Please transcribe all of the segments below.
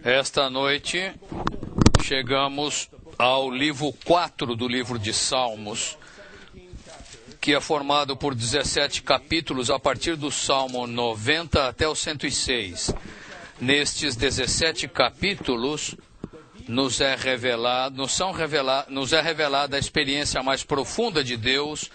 Esta noite chegamos ao livro 4 do livro de Salmos, que é formado por 17 capítulos a partir do Salmo 90 até o 106. Nestes 17 capítulos nos é revelada a experiência mais profunda de Deus,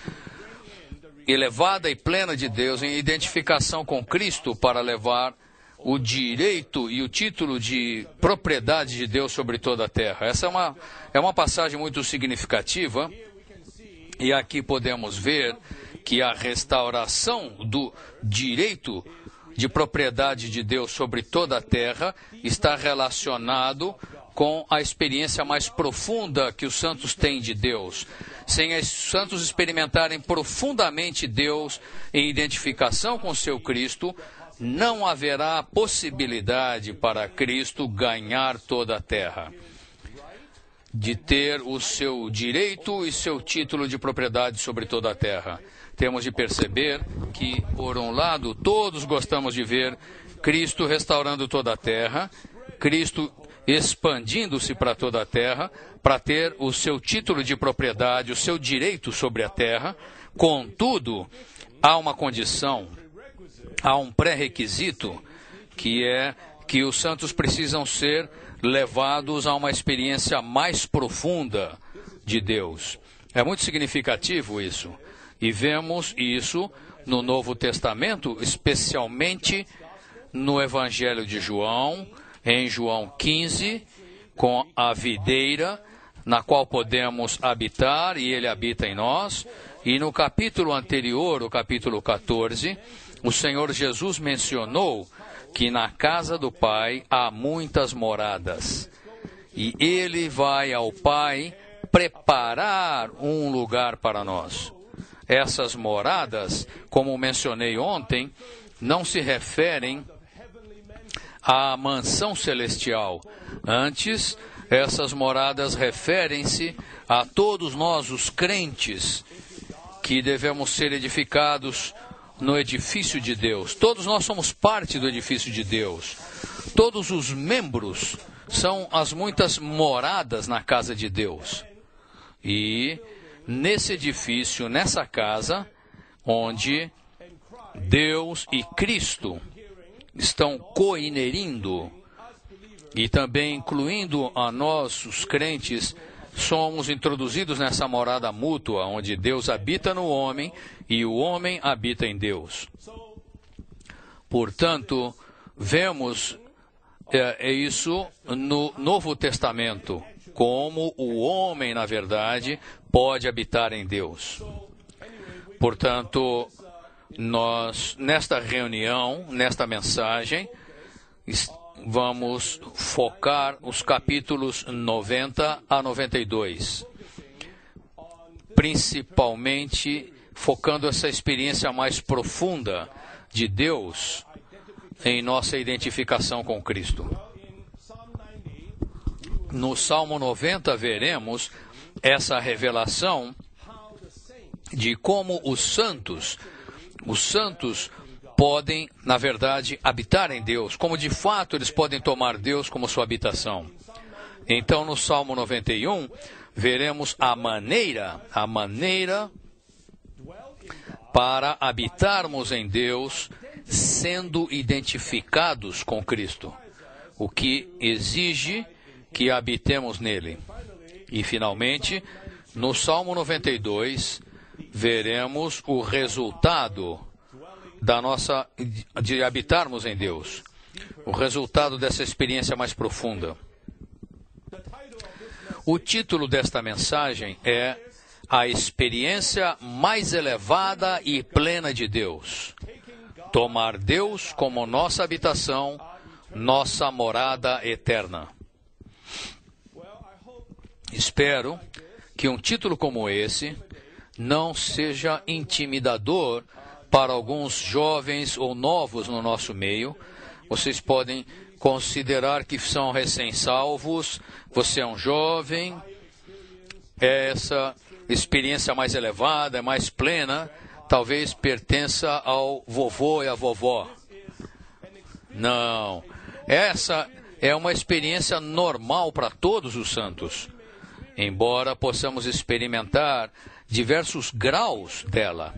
elevada e plena de Deus, em identificação com Cristo para levar o direito e o título de propriedade de Deus sobre toda a terra. Essa é uma passagem muito significativa, e aqui podemos ver que a restauração do direito de propriedade de Deus sobre toda a terra está relacionado com a experiência mais profunda que os santos têm de Deus. Sem os santos experimentarem profundamente Deus em identificação com seu Cristo, não haverá possibilidade para Cristo ganhar toda a terra, de ter o seu direito e seu título de propriedade sobre toda a terra. Temos de perceber que, por um lado, todos gostamos de ver Cristo restaurando toda a terra, Cristo expandindo-se para toda a terra, para ter o seu título de propriedade, o seu direito sobre a terra. Contudo, há uma condição, há um pré-requisito, que é que os santos precisam ser levados a uma experiência mais profunda de Deus. É muito significativo isso. E vemos isso no Novo Testamento, especialmente no Evangelho de João, em João 15, com a videira, na qual podemos habitar, e ele habita em nós. E no capítulo anterior, o capítulo 14, o Senhor Jesus mencionou que na casa do Pai há muitas moradas, e ele vai ao Pai preparar um lugar para nós. Essas moradas, como mencionei ontem, não se referem à mansão celestial. Antes, essas moradas referem-se a todos nós, os crentes, que devemos ser edificados no edifício de Deus. Todos nós somos parte do edifício de Deus. Todos os membros são as muitas moradas na casa de Deus. E nesse edifício, nessa casa, onde Deus e Cristo estão coinerindo, e também incluindo a nós, os crentes, somos introduzidos nessa morada mútua, onde Deus habita no homem e o homem habita em Deus. Portanto, vemos isso no Novo Testamento, como o homem, na verdade, pode habitar em Deus. Portanto, nós, nesta reunião, nesta mensagem, vamos focar os capítulos 90 a 92, principalmente focando essa experiência mais profunda de Deus em nossa identificação com Cristo. No Salmo 90 veremos essa revelação de como os santos podem, na verdade, habitar em Deus, como de fato eles podem tomar Deus como sua habitação. Então, no Salmo 91, veremos a maneira para habitarmos em Deus, sendo identificados com Cristo, o que exige que habitemos nele. E, finalmente, no Salmo 92, veremos o resultado de habitarmos em Deus, o resultado dessa experiência mais profunda. O título desta mensagem é A Experiência Mais Elevada e Plena de Deus. Tomar Deus como nossa habitação, nossa morada eterna. Espero que um título como esse não seja intimidador para alguns jovens ou novos no nosso meio. Vocês podem considerar que são recém-salvos, você é um jovem, essa experiência mais elevada, mais plena, talvez pertença ao vovô e à vovó. Não, essa é uma experiência normal para todos os santos, embora possamos experimentar diversos graus dela.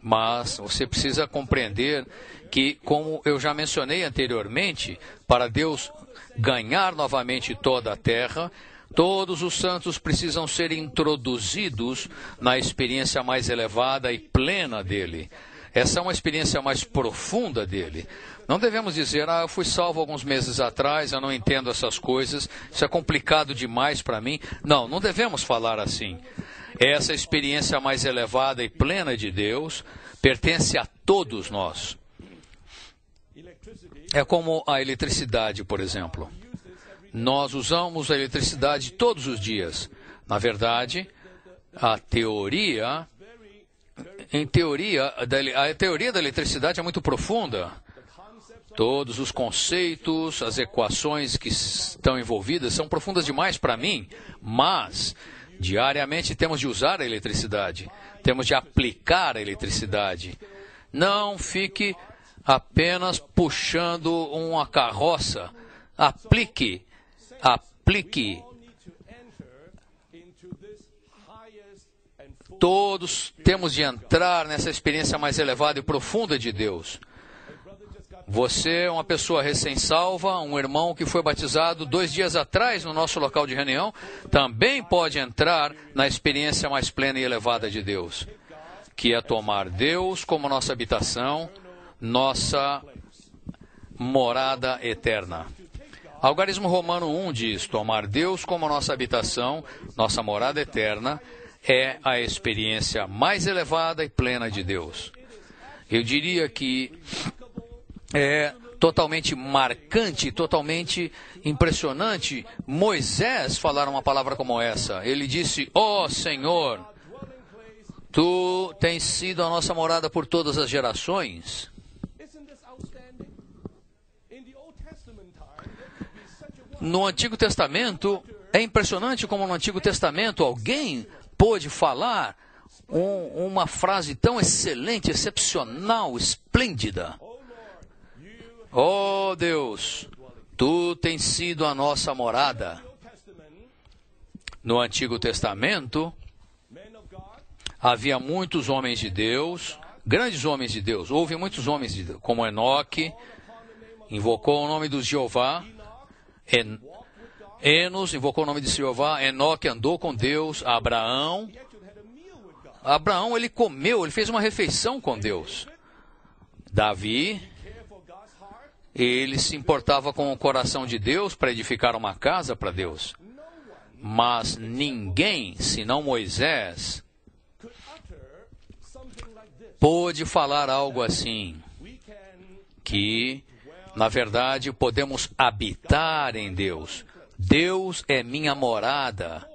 Mas você precisa compreender que, como eu já mencionei anteriormente, para Deus ganhar novamente toda a terra, todos os santos precisam ser introduzidos na experiência mais elevada e plena dele. Essa é uma experiência mais profunda dele. Não devemos dizer, eu fui salvo alguns meses atrás, eu não entendo essas coisas, isso é complicado demais para mim. Não devemos falar assim. Essa experiência mais elevada e plena de Deus pertence a todos nós. É como a eletricidade, por exemplo. Nós usamos a eletricidade todos os dias. Na verdade, a teoria da eletricidade é muito profunda. Todos os conceitos, as equações que estão envolvidas são profundas demais para mim, mas diariamente temos de usar a eletricidade, temos de aplicar a eletricidade. Não fique apenas puxando uma carroça. Aplique. Todos temos de entrar nessa experiência mais elevada e profunda de Deus. Você é uma pessoa recém-salva, um irmão que foi batizado 2 dias atrás no nosso local de reunião, também pode entrar na experiência mais plena e elevada de Deus, que é tomar Deus como nossa habitação, nossa morada eterna. Algarismo Romano 1 diz, tomar Deus como nossa habitação, nossa morada eterna, é a experiência mais elevada e plena de Deus. Eu diria que é totalmente marcante, totalmente impressionante Moisés falar uma palavra como essa. Ele disse, Senhor, Tu tens sido a nossa morada por todas as gerações. No Antigo Testamento, é impressionante como no Antigo Testamento alguém pôde falar uma frase tão excelente, excepcional, esplêndida. Oh Deus, Tu tens sido a nossa morada. No Antigo Testamento, havia muitos homens de Deus, grandes homens de Deus. Houve muitos homens de Deus, como Enoque, invocou o nome do Jeová. Enos invocou o nome de Jeová. Enoque andou com Deus. Abraão, ele comeu, ele fez uma refeição com Deus. Davi, ele se importava com o coração de Deus para edificar uma casa para Deus. Mas ninguém, senão Moisés, pôde falar algo assim, que, na verdade, podemos habitar em Deus. Deus é minha morada.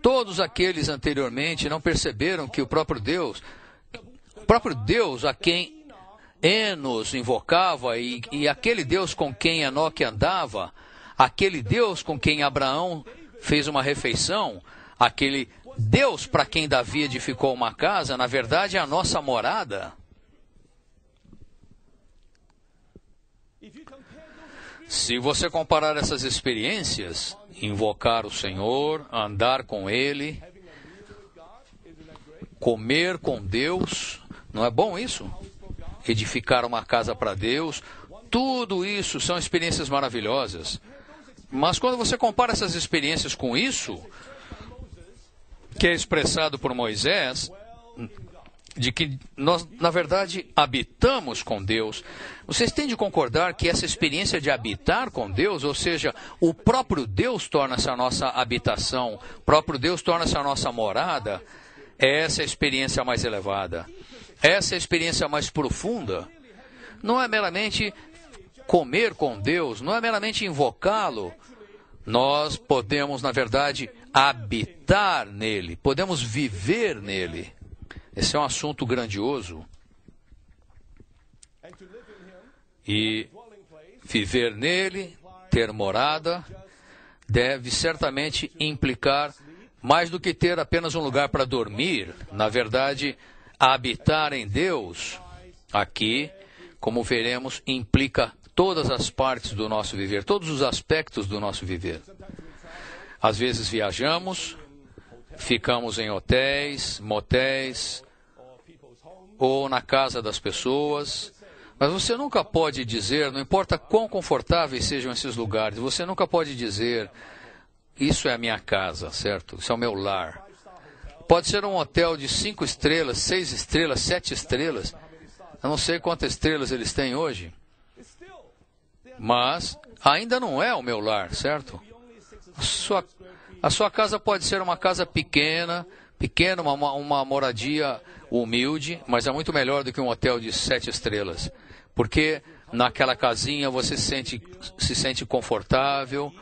Todos aqueles anteriormente não perceberam que o próprio Deus a quem Enos invocava e aquele Deus com quem Enoque andava, aquele Deus com quem Abraão fez uma refeição, aquele Deus para quem Davi edificou uma casa, na verdade é a nossa morada. Se você comparar essas experiências, invocar o Senhor, andar com Ele, comer com Deus, não é bom isso? Edificar uma casa para Deus, tudo isso são experiências maravilhosas. Mas quando você compara essas experiências com isso, que é expressado por Moisés, de que nós, na verdade, habitamos com Deus, vocês têm de concordar que essa experiência de habitar com Deus, ou seja, o próprio Deus torna-se a nossa habitação, o próprio Deus torna-se a nossa morada, é essa a experiência mais elevada, essa é a experiência mais profunda. Não é meramente comer com Deus, não é meramente invocá-lo. Nós podemos, na verdade, habitar nele, podemos viver nele. Esse é um assunto grandioso. E viver nele, ter morada, deve certamente implicar mais do que ter apenas um lugar para dormir. Na verdade, habitar em Deus, aqui, como veremos, implica todas as partes do nosso viver, todos os aspectos do nosso viver. Às vezes viajamos, ficamos em hotéis, motéis, ou na casa das pessoas, mas você nunca pode dizer, não importa quão confortáveis sejam esses lugares, você nunca pode dizer, isso é a minha casa, certo? Isso é o meu lar. Pode ser um hotel de 5 estrelas, 6 estrelas, 7 estrelas, eu não sei quantas estrelas eles têm hoje, mas ainda não é o meu lar, certo? A sua casa pode ser uma casa pequena, uma moradia humilde, mas é muito melhor do que um hotel de 7 estrelas. Porque naquela casinha você se sente confortável,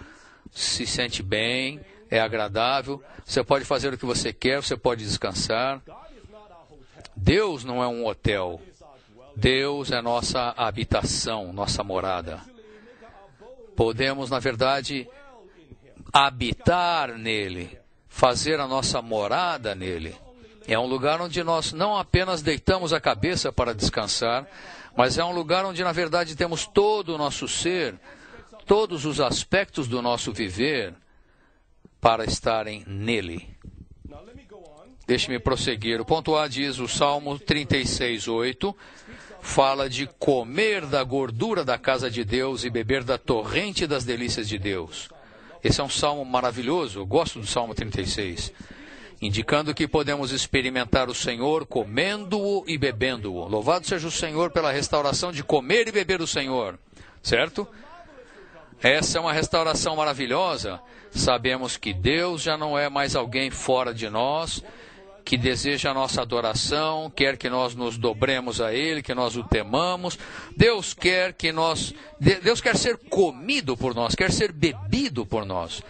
se sente bem, é agradável, você pode fazer o que você quer, você pode descansar. Deus não é um hotel. Deus é nossa habitação, nossa morada. Podemos, na verdade, habitar nele, fazer a nossa morada nele. É um lugar onde nós não apenas deitamos a cabeça para descansar, mas é um lugar onde, na verdade, temos todo o nosso ser, todos os aspectos do nosso viver para estarem nele. Deixe-me prosseguir. O ponto A diz, o Salmo 36:8, fala de comer da gordura da casa de Deus e beber da torrente das delícias de Deus. Esse é um salmo maravilhoso, eu gosto do Salmo 36, indicando que podemos experimentar o Senhor comendo-o e bebendo-o. Louvado seja o Senhor pela restauração de comer e beber o Senhor, certo? Essa é uma restauração maravilhosa. Sabemos que Deus já não é mais alguém fora de nós, que deseja a nossa adoração, quer que nós nos dobremos a Ele, que nós o temamos. Deus quer ser comido por nós, quer ser bebido por nós.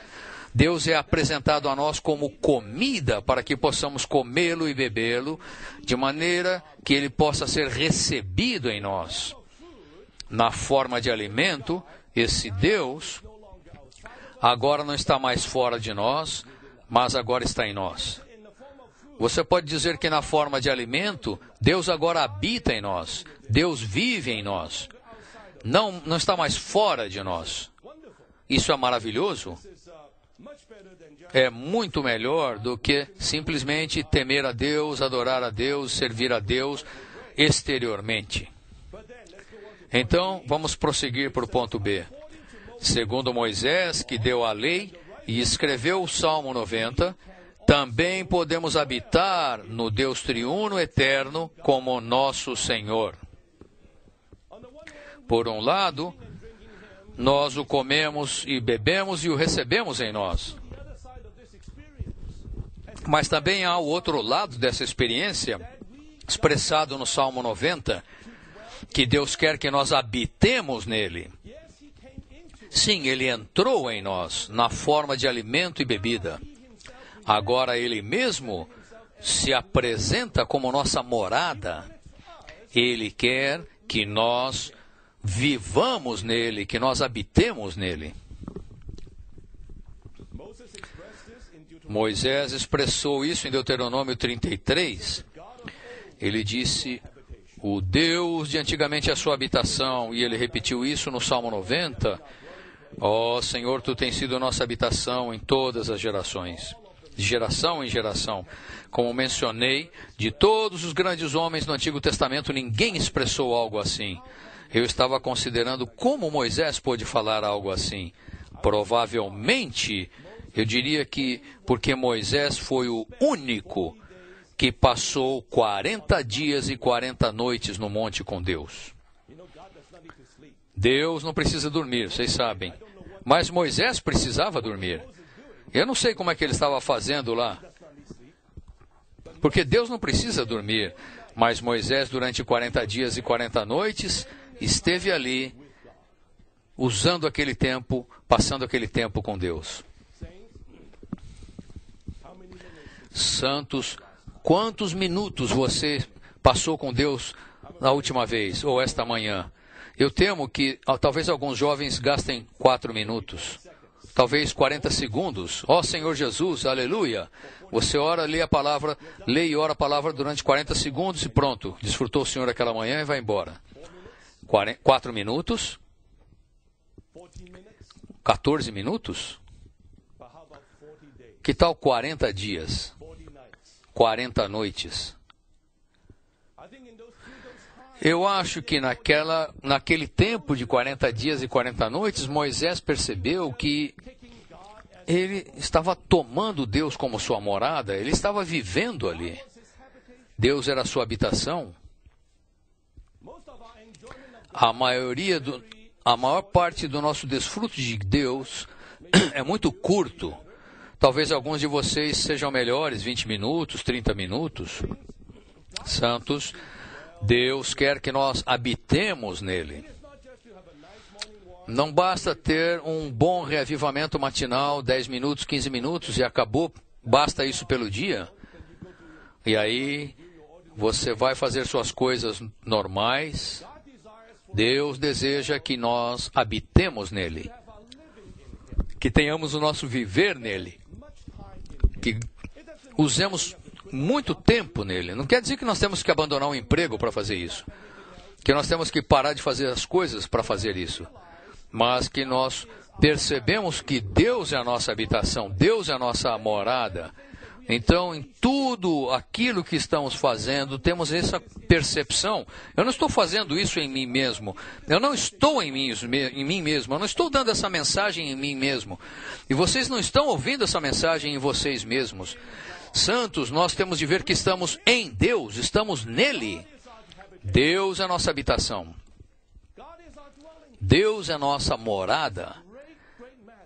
Deus é apresentado a nós como comida para que possamos comê-lo e bebê-lo, de maneira que ele possa ser recebido em nós. Na forma de alimento, esse Deus agora não está mais fora de nós, mas agora está em nós. Você pode dizer que na forma de alimento, Deus agora habita em nós. Deus vive em nós. Não está mais fora de nós. Isso é maravilhoso. É muito melhor do que simplesmente temer a Deus, adorar a Deus, servir a Deus exteriormente. Então, vamos prosseguir para o ponto B. Segundo Moisés, que deu a lei e escreveu o Salmo 90, também podemos habitar no Deus triuno eterno como nosso Senhor. Por um lado, nós o comemos e bebemos e o recebemos em nós. Mas também há o outro lado dessa experiência, expressado no Salmo 90, que Deus quer que nós habitemos nele. Sim, ele entrou em nós na forma de alimento e bebida. Agora ele mesmo se apresenta como nossa morada. Ele quer que nós vivamos nele, que nós habitemos nele. Moisés expressou isso em Deuteronômio 33. Ele disse, o Deus de antigamente é a sua habitação, e ele repetiu isso no Salmo 90. Ó Senhor, tu tens sido nossa habitação em todas as gerações. De geração em geração. Como mencionei, de todos os grandes homens do Antigo Testamento, ninguém expressou algo assim. Eu estava considerando como Moisés pôde falar algo assim. Provavelmente, eu diria que porque Moisés foi o único que passou 40 dias e 40 noites no monte com Deus. Deus não precisa dormir, vocês sabem. Mas Moisés precisava dormir. Eu não sei como é que ele estava fazendo lá. Porque Deus não precisa dormir. Mas Moisés, durante 40 dias e 40 noites, esteve ali, usando aquele tempo, passando aquele tempo com Deus. Santos, quantos minutos você passou com Deus na última vez, ou esta manhã? Eu temo que talvez alguns jovens gastem 4 minutos. Talvez 40 segundos. Ó Senhor Jesus, aleluia. Você ora, lê e ora a palavra durante 40 segundos e pronto. Desfrutou o Senhor aquela manhã e vai embora. 4 minutos? 14 minutos? Que tal 40 dias? 40 noites? Eu acho que naquele tempo de 40 dias e 40 noites, Moisés percebeu que ele estava tomando Deus como sua morada, ele estava vivendo ali. Deus era a sua habitação. A maior parte do nosso desfruto de Deus é muito curto. Talvez alguns de vocês sejam melhores, 20 minutos, 30 minutos. Santos, Deus quer que nós habitemos nele. Não basta ter um bom reavivamento matinal, 10 minutos, 15 minutos e acabou. Basta isso pelo dia. E aí você vai fazer suas coisas normais. Deus deseja que nós habitemos nele. Que tenhamos o nosso viver nele. Que usemos muito tempo nele. Não quer dizer que nós temos que abandonar um emprego para fazer isso. Que nós temos que parar de fazer as coisas para fazer isso. Mas que nós percebemos que Deus é a nossa habitação, Deus é a nossa morada. Então, em tudo aquilo que estamos fazendo, temos essa percepção. Eu não estou fazendo isso em mim mesmo. Eu não estou em mim mesmo. Eu não estou dando essa mensagem em mim mesmo. E vocês não estão ouvindo essa mensagem em vocês mesmos. Santos, nós temos de ver que estamos em Deus, estamos nele. Deus é a nossa habitação. Deus é a nossa morada.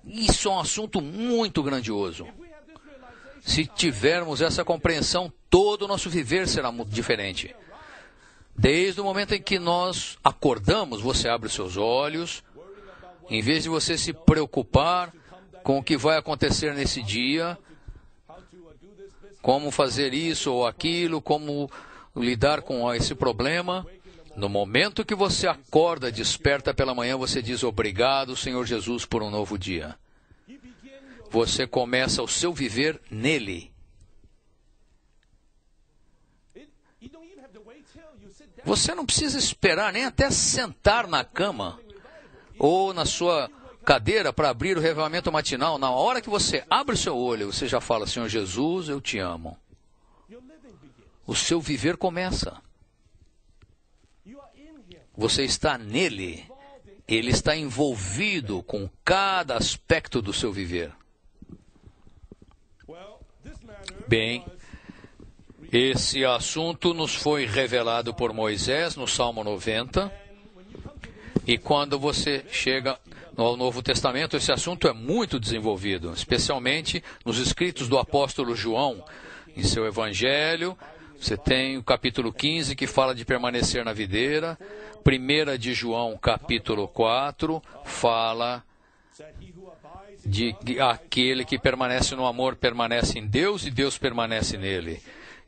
Isso é um assunto muito grandioso. Se tivermos essa compreensão, todo o nosso viver será muito diferente. Desde o momento em que nós acordamos, você abre os seus olhos, em vez de você se preocupar com o que vai acontecer nesse dia, como fazer isso ou aquilo, como lidar com esse problema. No momento que você acorda, desperta pela manhã, você diz obrigado, Senhor Jesus, por um novo dia. Você começa o seu viver nele. Você não precisa esperar nem até sentar na cama ou na sua cadeira para abrir o reavivamento matinal. Na hora que você abre o seu olho, você já fala, Senhor Jesus, eu te amo. O seu viver começa. Você está nele. Ele está envolvido com cada aspecto do seu viver. Bem, esse assunto nos foi revelado por Moisés no Salmo 90. E quando você chega no Novo Testamento, esse assunto é muito desenvolvido, especialmente nos escritos do apóstolo João. Em seu evangelho, você tem o capítulo 15, que fala de permanecer na videira. 1 de João, capítulo 4, fala de aquele que permanece no amor permanece em Deus e Deus permanece nele.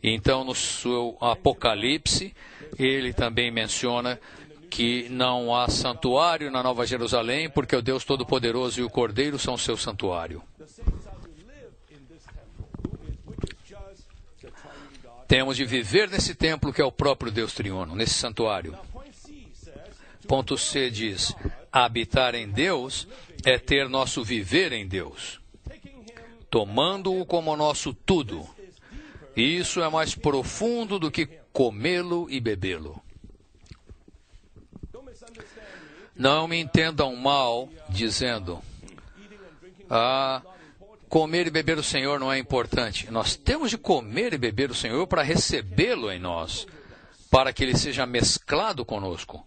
Então, no seu Apocalipse, ele também menciona que não há santuário na Nova Jerusalém, porque o Deus Todo-Poderoso e o Cordeiro são seu santuário. Temos de viver nesse templo que é o próprio Deus Triuno, nesse santuário. Ponto C diz, habitar em Deus é ter nosso viver em Deus, tomando-o como nosso tudo. Isso é mais profundo do que comê-lo e bebê-lo. Não me entendam mal dizendo, comer e beber o Senhor não é importante. Nós temos de comer e beber o Senhor para recebê-lo em nós, para que ele seja mesclado conosco.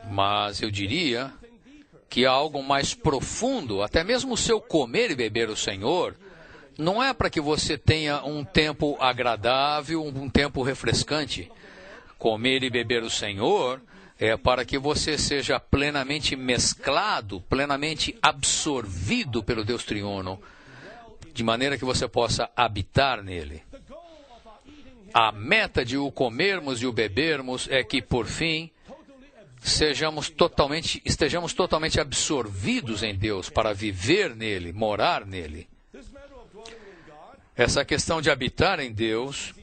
Mas eu diria que há algo mais profundo, até mesmo o seu comer e beber o Senhor, não é para que você tenha um tempo agradável, um tempo refrescante. Comer e beber o Senhor é para que você seja plenamente mesclado, plenamente absorvido pelo Deus Triuno, de maneira que você possa habitar nele. A meta de o comermos e o bebermos é que, por fim, estejamos totalmente absorvidos em Deus para viver nele, morar nele. Essa questão de habitar em Deus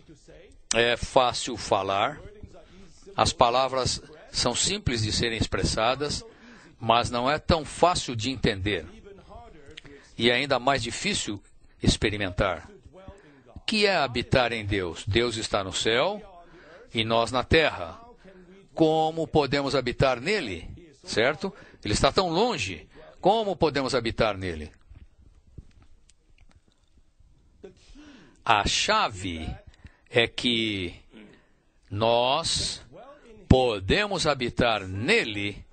é fácil falar. As palavras são simples de serem expressadas, mas não é tão fácil de entender. E é ainda mais difícil experimentar. O que é habitar em Deus? Deus está no céu e nós na terra. Como podemos habitar nele? Certo? Ele está tão longe. Como podemos habitar nele? A chave é que nós podemos habitar nele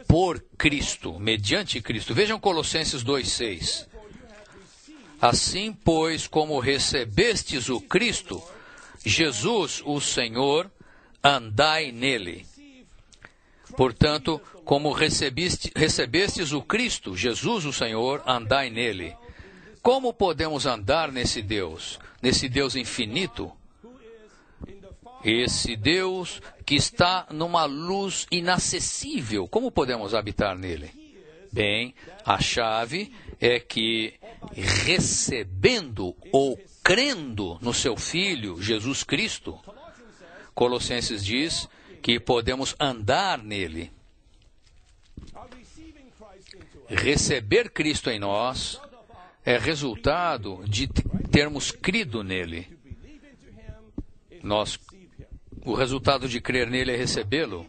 por Cristo, mediante Cristo. Vejam Colossenses 2,6. Assim, pois, como recebestes o Cristo, Jesus, o Senhor, andai nele. Portanto, como recebestes o Cristo, Jesus, o Senhor, andai nele. Como podemos andar nesse Deus infinito? Esse Deus que está numa luz inacessível. Como podemos habitar nele? Bem, a chave é que recebendo ou crendo no seu Filho, Jesus Cristo, Colossenses diz que podemos andar nele. Receber Cristo em nós é resultado de termos crido nele. O resultado de crer nele é recebê-lo.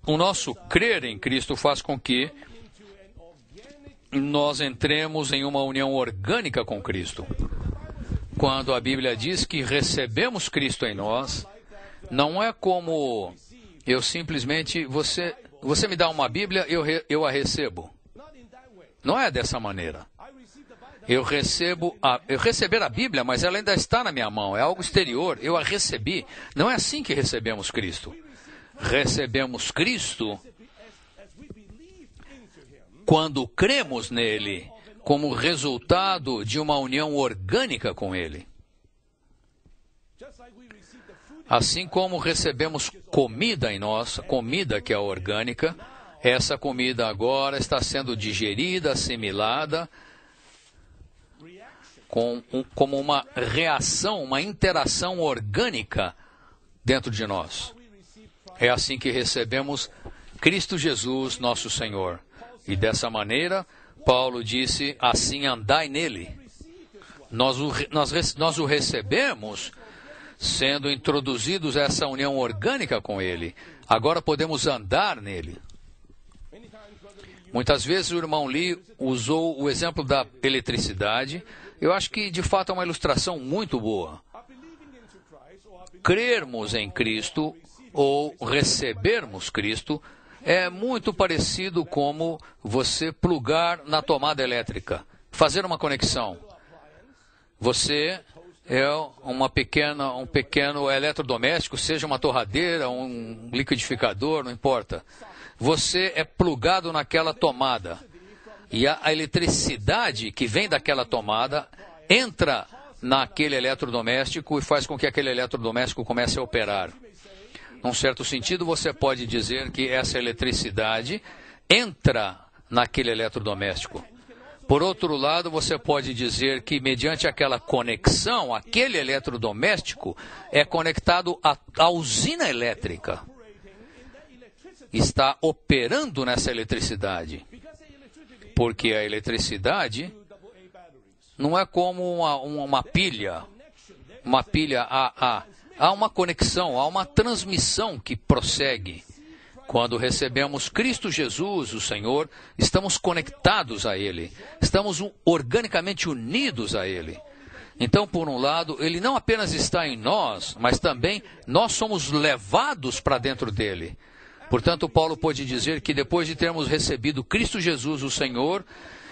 O nosso crer em Cristo faz com que nós entremos em uma união orgânica com Cristo. Quando a Bíblia diz que recebemos Cristo em nós, não é como eu simplesmente, você me dá uma Bíblia, eu a recebo. Não é dessa maneira. Eu receber a Bíblia, mas ela ainda está na minha mão, é algo exterior, eu a recebi. Não é assim que recebemos Cristo. Recebemos Cristo quando cremos nele, como resultado de uma união orgânica com ele. Assim como recebemos comida em nós, comida que é orgânica, essa comida agora está sendo digerida, assimilada, como uma reação, uma interação orgânica dentro de nós. É assim que recebemos Cristo Jesus, nosso Senhor. E dessa maneira, Paulo disse, assim andai nele. Nós o recebemos sendo introduzidos a essa união orgânica com ele. Agora podemos andar nele. Muitas vezes o irmão Lee usou o exemplo da eletricidade. Eu acho que, de fato, é uma ilustração muito boa. Crermos em Cristo ou recebermos Cristo é muito parecido como você plugar na tomada elétrica, fazer uma conexão. Você é um pequeno eletrodoméstico, seja uma torradeira, um liquidificador, não importa. Você é plugado naquela tomada. E a eletricidade que vem daquela tomada entra naquele eletrodoméstico e faz com que aquele eletrodoméstico comece a operar. Num certo sentido, você pode dizer que essa eletricidade entra naquele eletrodoméstico. Por outro lado, você pode dizer que, mediante aquela conexão, aquele eletrodoméstico é conectado à usina elétrica. Está operando nessa eletricidade. Porque a eletricidade não é como uma pilha AA. Há uma conexão, há uma transmissão que prossegue. Quando recebemos Cristo Jesus, o Senhor, estamos conectados a Ele. Estamos organicamente unidos a Ele. Então, por um lado, Ele não apenas está em nós, mas também nós somos levados para dentro dEle. Portanto, Paulo pode dizer que depois de termos recebido Cristo Jesus, o Senhor,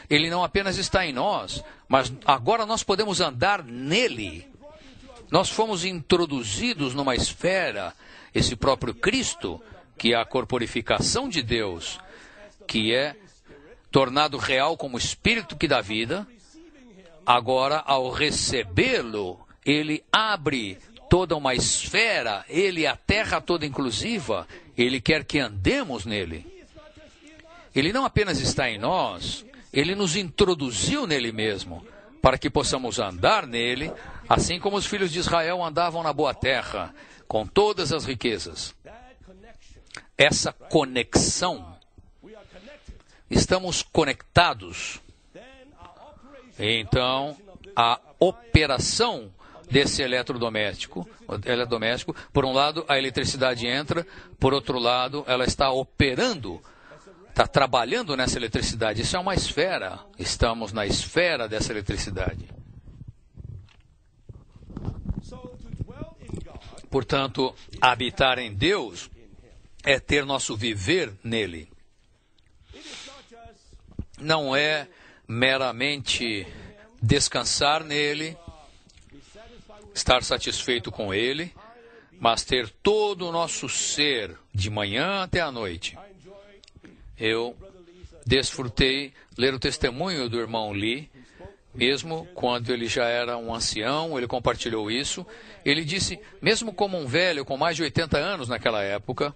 Ele não apenas está em nós, mas agora nós podemos andar nele. Nós fomos introduzidos numa esfera, esse próprio Cristo, que é a corporificação de Deus, que é tornado real como Espírito que dá vida. Agora, ao recebê-lo, Ele abre toda uma esfera, Ele a terra toda inclusiva, Ele quer que andemos nele. Ele não apenas está em nós, Ele nos introduziu nele mesmo, para que possamos andar nele, assim como os filhos de Israel andavam na boa terra, com todas as riquezas. Essa conexão, estamos conectados. Então, a operação desse eletrodoméstico, por um lado, a eletricidade entra, por outro lado, ela está operando, está trabalhando nessa eletricidade. Isso é uma esfera, estamos na esfera dessa eletricidade. Portanto, habitar em Deus é ter nosso viver nele. Não é meramente descansar nele, estar satisfeito com ele, mas ter todo o nosso ser, de manhã até a noite. Eu desfrutei ler o testemunho do irmão Lee, mesmo quando ele já era um ancião, ele compartilhou isso. Ele disse, mesmo como um velho com mais de 80 anos naquela época,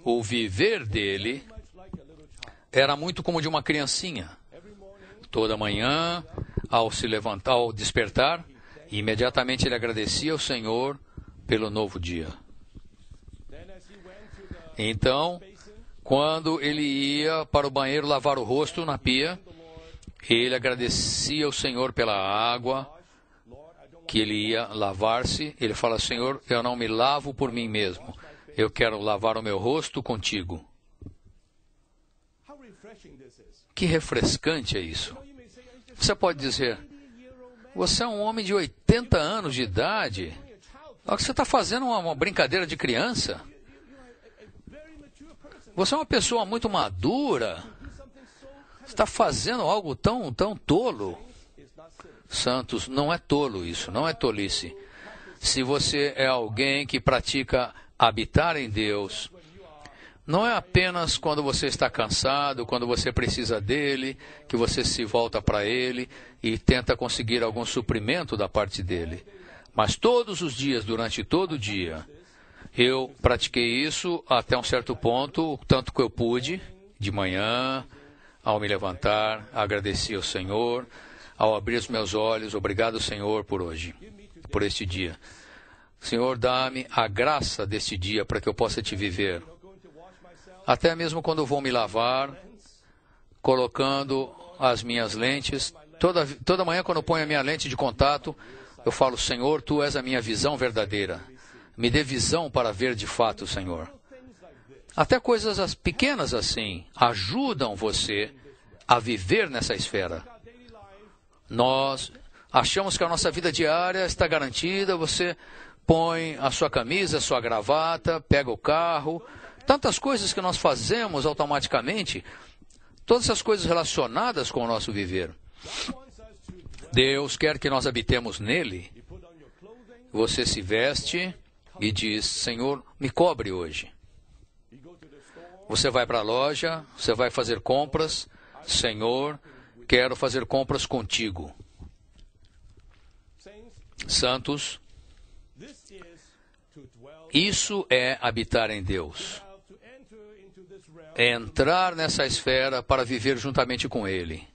o viver dele era muito como de uma criancinha. Toda manhã, ao se levantar, ao despertar, imediatamente ele agradecia ao Senhor pelo novo dia. Então, quando ele ia para o banheiro lavar o rosto na pia, ele agradecia ao Senhor pela água que ele ia lavar-se. Ele fala, Senhor, eu não me lavo por mim mesmo. Eu quero lavar o meu rosto contigo. Que refrescante é isso. Você pode dizer, você é um homem de 80 anos de idade. Você está fazendo uma brincadeira de criança. Você é uma pessoa muito madura. Você está fazendo algo tão tolo. Santos, não é tolo isso, não é tolice. Se você é alguém que pratica habitar em Deus, não é apenas quando você está cansado, quando você precisa dele, que você se volta para ele e tenta conseguir algum suprimento da parte dele. Mas todos os dias, durante todo o dia, eu pratiquei isso até um certo ponto, o tanto que eu pude, de manhã, ao me levantar, agradeci ao Senhor, ao abrir os meus olhos, obrigado, Senhor, por hoje, por este dia. Senhor, dá-me a graça deste dia para que eu possa te viver. Até mesmo quando eu vou me lavar, colocando as minhas lentes, toda manhã quando eu ponho a minha lente de contato, eu falo, Senhor, Tu és a minha visão verdadeira. Me dê visão para ver de fato, Senhor. Até coisas pequenas assim ajudam você a viver nessa esfera. Nós achamos que a nossa vida diária está garantida, você põe a sua camisa, a sua gravata, pega o carro, tantas coisas que nós fazemos automaticamente, todas essas coisas relacionadas com o nosso viver. Deus quer que nós habitemos nele. Você se veste e diz, Senhor, me cobre hoje. Você vai para a loja, você vai fazer compras, Senhor, quero fazer compras contigo. Santos, isso é habitar em Deus. É entrar nessa esfera para viver juntamente com Ele.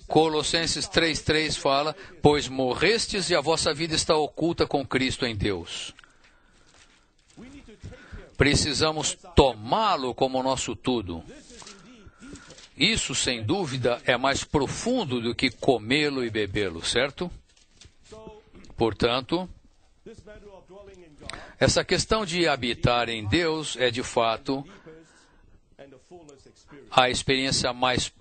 Colossenses 3:3 fala, pois morrestes e a vossa vida está oculta com Cristo em Deus. Precisamos tomá-lo como nosso tudo. Isso, sem dúvida, é mais profundo do que comê-lo e bebê-lo, certo? Portanto, essa questão de habitar em Deus é, de fato, a experiência mais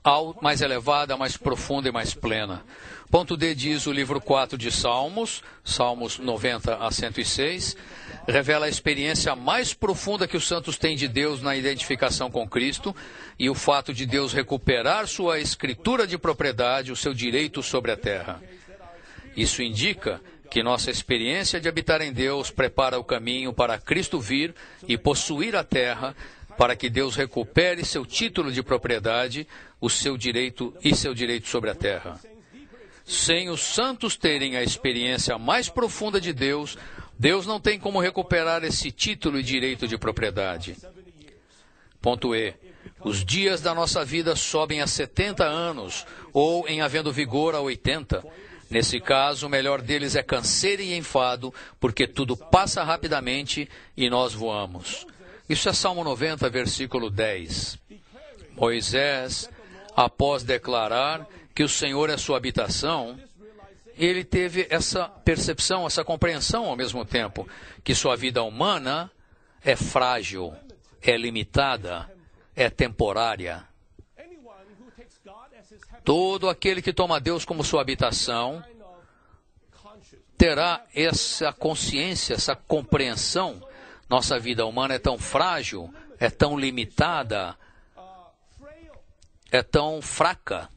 elevada, mais profunda e mais plena. Ponto D diz o livro 4 de Salmos, Salmos 90 a 106, revela a experiência mais profunda que os santos têm de Deus na identificação com Cristo e o fato de Deus recuperar sua escritura de propriedade, o seu direito sobre a terra. Isso indica que nossa experiência de habitar em Deus prepara o caminho para Cristo vir e possuir a terra, para que Deus recupere seu título de propriedade, o seu direito sobre a terra. Sem os santos terem a experiência mais profunda de Deus, Deus não tem como recuperar esse título e direito de propriedade. Ponto E. Os dias da nossa vida sobem a 70 anos, ou, em havendo vigor, a 80. Nesse caso, o melhor deles é canseira e enfado, porque tudo passa rapidamente e nós voamos. Isso é Salmo 90, versículo 10. Moisés, após declarar que o Senhor é sua habitação, ele teve essa percepção, essa compreensão ao mesmo tempo, que sua vida humana é frágil, é limitada, é temporária. Todo aquele que toma Deus como sua habitação terá essa consciência, essa compreensão. Nossa vida humana é tão frágil, é tão limitada, é tão fraca.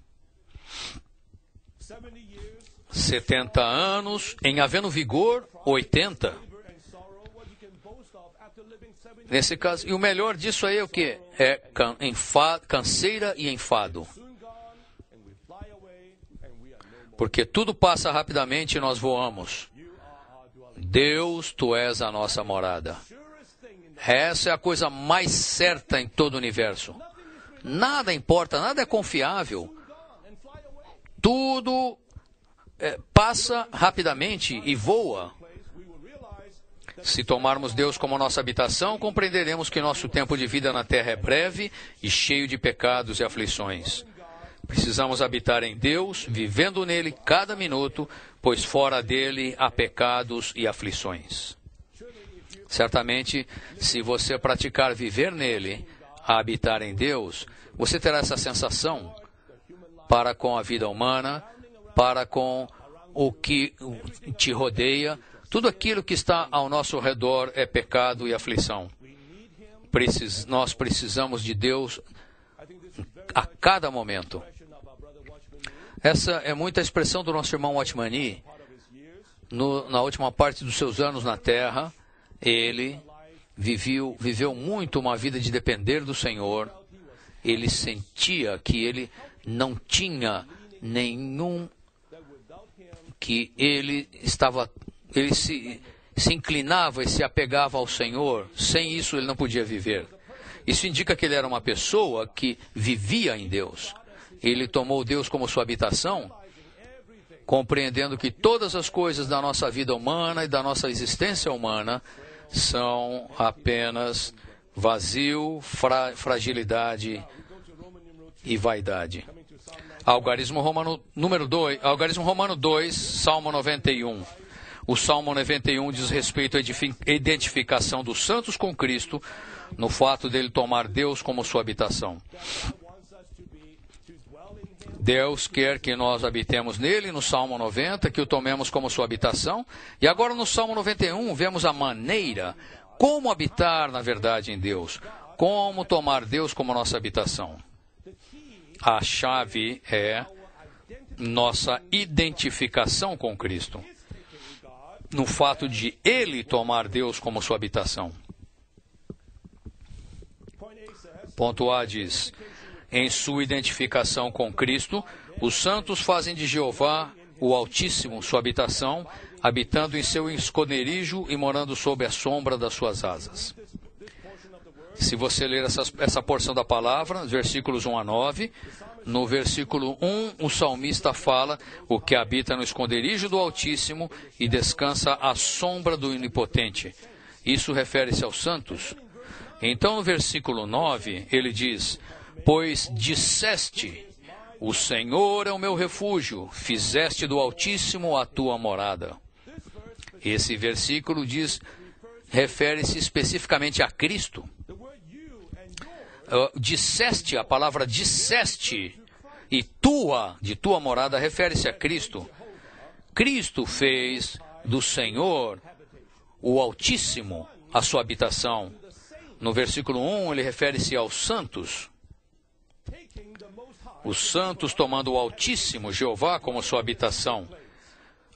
70 anos, em havendo vigor, 80. Nesse caso, e o melhor disso aí é o quê? É canseira e enfado. Porque tudo passa rapidamente e nós voamos. Deus, Tu és a nossa morada. Essa é a coisa mais certa em todo o universo. Nada importa, nada é confiável. Tudo passa rapidamente e voa. Se tomarmos Deus como nossa habitação, compreenderemos que nosso tempo de vida na terra é breve e cheio de pecados e aflições. Precisamos habitar em Deus, vivendo nele cada minuto, pois fora dele há pecados e aflições. Certamente, se você praticar viver nele, a habitar em Deus, você terá essa sensação para com a vida humana, para com o que te rodeia. Tudo aquilo que está ao nosso redor é pecado e aflição. Nós precisamos de Deus a cada momento. Essa é muita expressão do nosso irmão Watchmani. Na última parte dos seus anos na Terra, ele viveu muito uma vida de depender do Senhor. Ele sentia que ele não tinha nenhum, que ele se inclinava e se apegava ao Senhor. Sem isso ele não podia viver. Isso indica que ele era uma pessoa que vivia em Deus. Ele tomou Deus como sua habitação, compreendendo que todas as coisas da nossa vida humana e da nossa existência humana são apenas vazio, fragilidade e vaidade. Algarismo Romano número 2, Algarismo Romano 2, Salmo 91. O Salmo 91 diz respeito à identificação dos santos com Cristo, no fato dele tomar Deus como sua habitação. Deus quer que nós habitemos nele, no Salmo 90, que o tomemos como sua habitação. E agora no Salmo 91 vemos a maneira como habitar na verdade em Deus, como tomar Deus como nossa habitação. A chave é nossa identificação com Cristo, no fato de ele tomar Deus como sua habitação. Ponto A diz: em sua identificação com Cristo, os santos fazem de Jeová, o Altíssimo, sua habitação, habitando em seu esconderijo e morando sob a sombra das suas asas. Se você ler essa porção da palavra, versículos 1 a 9, no versículo 1, o salmista fala o que habita no esconderijo do Altíssimo e descansa à sombra do Onipotente. Isso refere-se aos santos. Então, no versículo 9, ele diz: pois disseste, o Senhor é o meu refúgio, fizeste do Altíssimo a tua morada. Esse versículo refere-se especificamente a Cristo. Disseste, a palavra disseste, e de tua morada, refere-se a Cristo. Cristo fez do Senhor, o Altíssimo, a sua habitação. No versículo 1, ele refere-se aos santos. Os santos tomando o Altíssimo, Jeová, como sua habitação,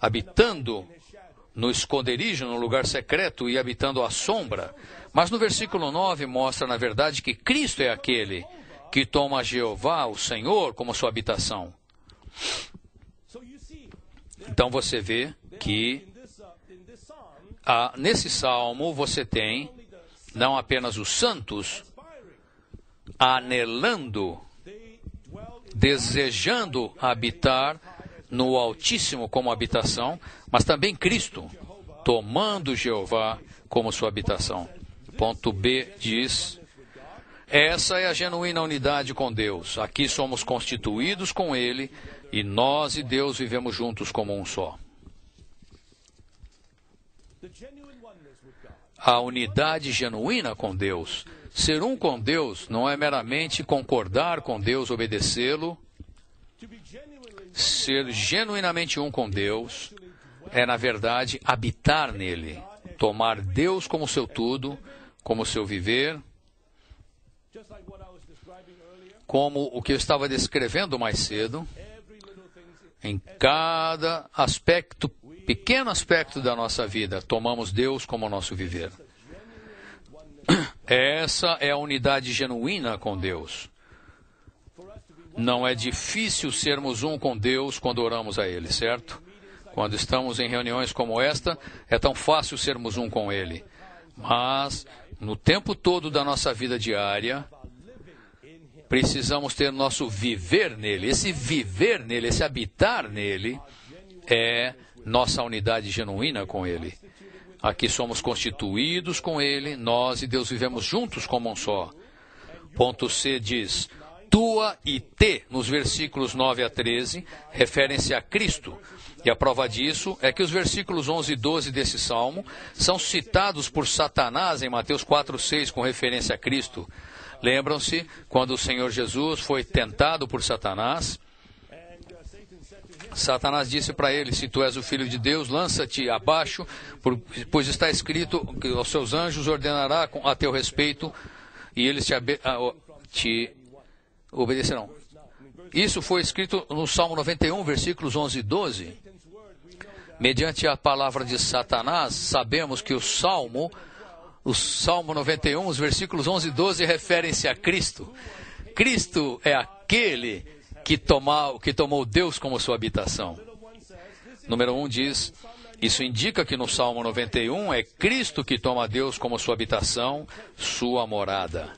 habitando no esconderijo, no lugar secreto e habitando à sombra. Mas no versículo 9 mostra, na verdade, que Cristo é aquele que toma Jeová, o Senhor, como sua habitação. Então você vê que nesse salmo você tem não apenas os santos anelando, desejando habitar no Altíssimo como habitação, mas também Cristo, tomando Jeová como sua habitação. Ponto B diz: essa é a genuína unidade com Deus. Aqui somos constituídos com Ele e nós e Deus vivemos juntos como um só. A unidade genuína com Deus. Ser um com Deus não é meramente concordar com Deus, obedecê-lo. Ser genuinamente um com Deus é, na verdade, habitar nele, tomar Deus como seu tudo, como seu viver, como o que eu estava descrevendo mais cedo, em cada aspecto, pequeno aspecto da nossa vida, tomamos Deus como nosso viver. Essa é a unidade genuína com Deus. Não é difícil sermos um com Deus quando oramos a Ele, certo? Quando estamos em reuniões como esta, é tão fácil sermos um com Ele. Mas, no tempo todo da nossa vida diária, precisamos ter nosso viver nele. Esse viver nele, esse habitar nele, é nossa unidade genuína com Ele. Aqui somos constituídos com Ele, nós e Deus vivemos juntos como um só. Ponto C diz: tua e te, nos versículos 9 a 13, referem-se a Cristo. E a prova disso é que os versículos 11 e 12 desse salmo são citados por Satanás em Mateus 4:6 com referência a Cristo. Lembram-se quando o Senhor Jesus foi tentado por Satanás? Satanás disse para ele: se tu és o Filho de Deus, lança-te abaixo, pois está escrito que aos seus anjos ordenará a teu respeito e eles te obedecerão. Isso foi escrito no Salmo 91, versículos 11 e 12. Mediante a palavra de Satanás, sabemos que o Salmo 91, os versículos 11 e 12 referem-se a Cristo. Cristo é aquele que tomou Deus como sua habitação. Número 1 diz: isso indica que no Salmo 91 é Cristo que toma Deus como sua habitação, sua morada.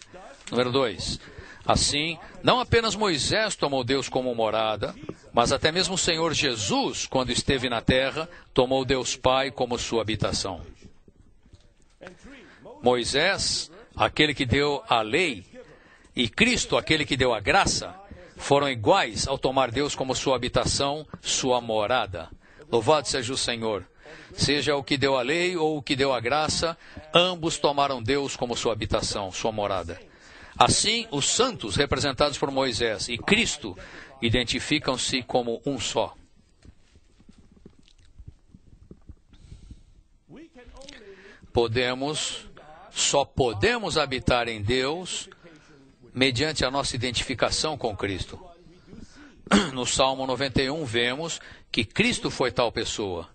Número 2, assim, não apenas Moisés tomou Deus como morada, mas até mesmo o Senhor Jesus, quando esteve na terra, tomou Deus Pai como sua habitação. Moisés, aquele que deu a lei, e Cristo, aquele que deu a graça, foram iguais ao tomar Deus como sua habitação, sua morada. Louvado seja o Senhor. Seja o que deu a lei ou o que deu a graça, ambos tomaram Deus como sua habitação, sua morada. Assim, os santos, representados por Moisés, e Cristo, identificam-se como um só. Só podemos habitar em Deus mediante a nossa identificação com Cristo. No Salmo 91 vemos que Cristo foi tal pessoa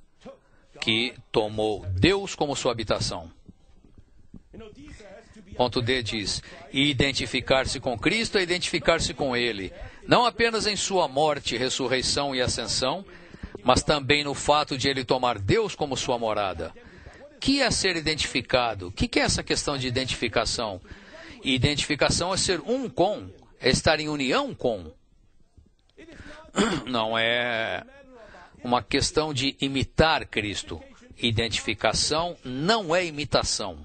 que tomou Deus como sua habitação. Ponto D diz: identificar-se com Cristo é identificar-se com Ele, não apenas em sua morte, ressurreição e ascensão, mas também no fato de Ele tomar Deus como sua morada. O que é ser identificado? O que é essa questão de identificação? Identificação é ser um com, é estar em união com. Não é uma questão de imitar Cristo. Identificação não é imitação.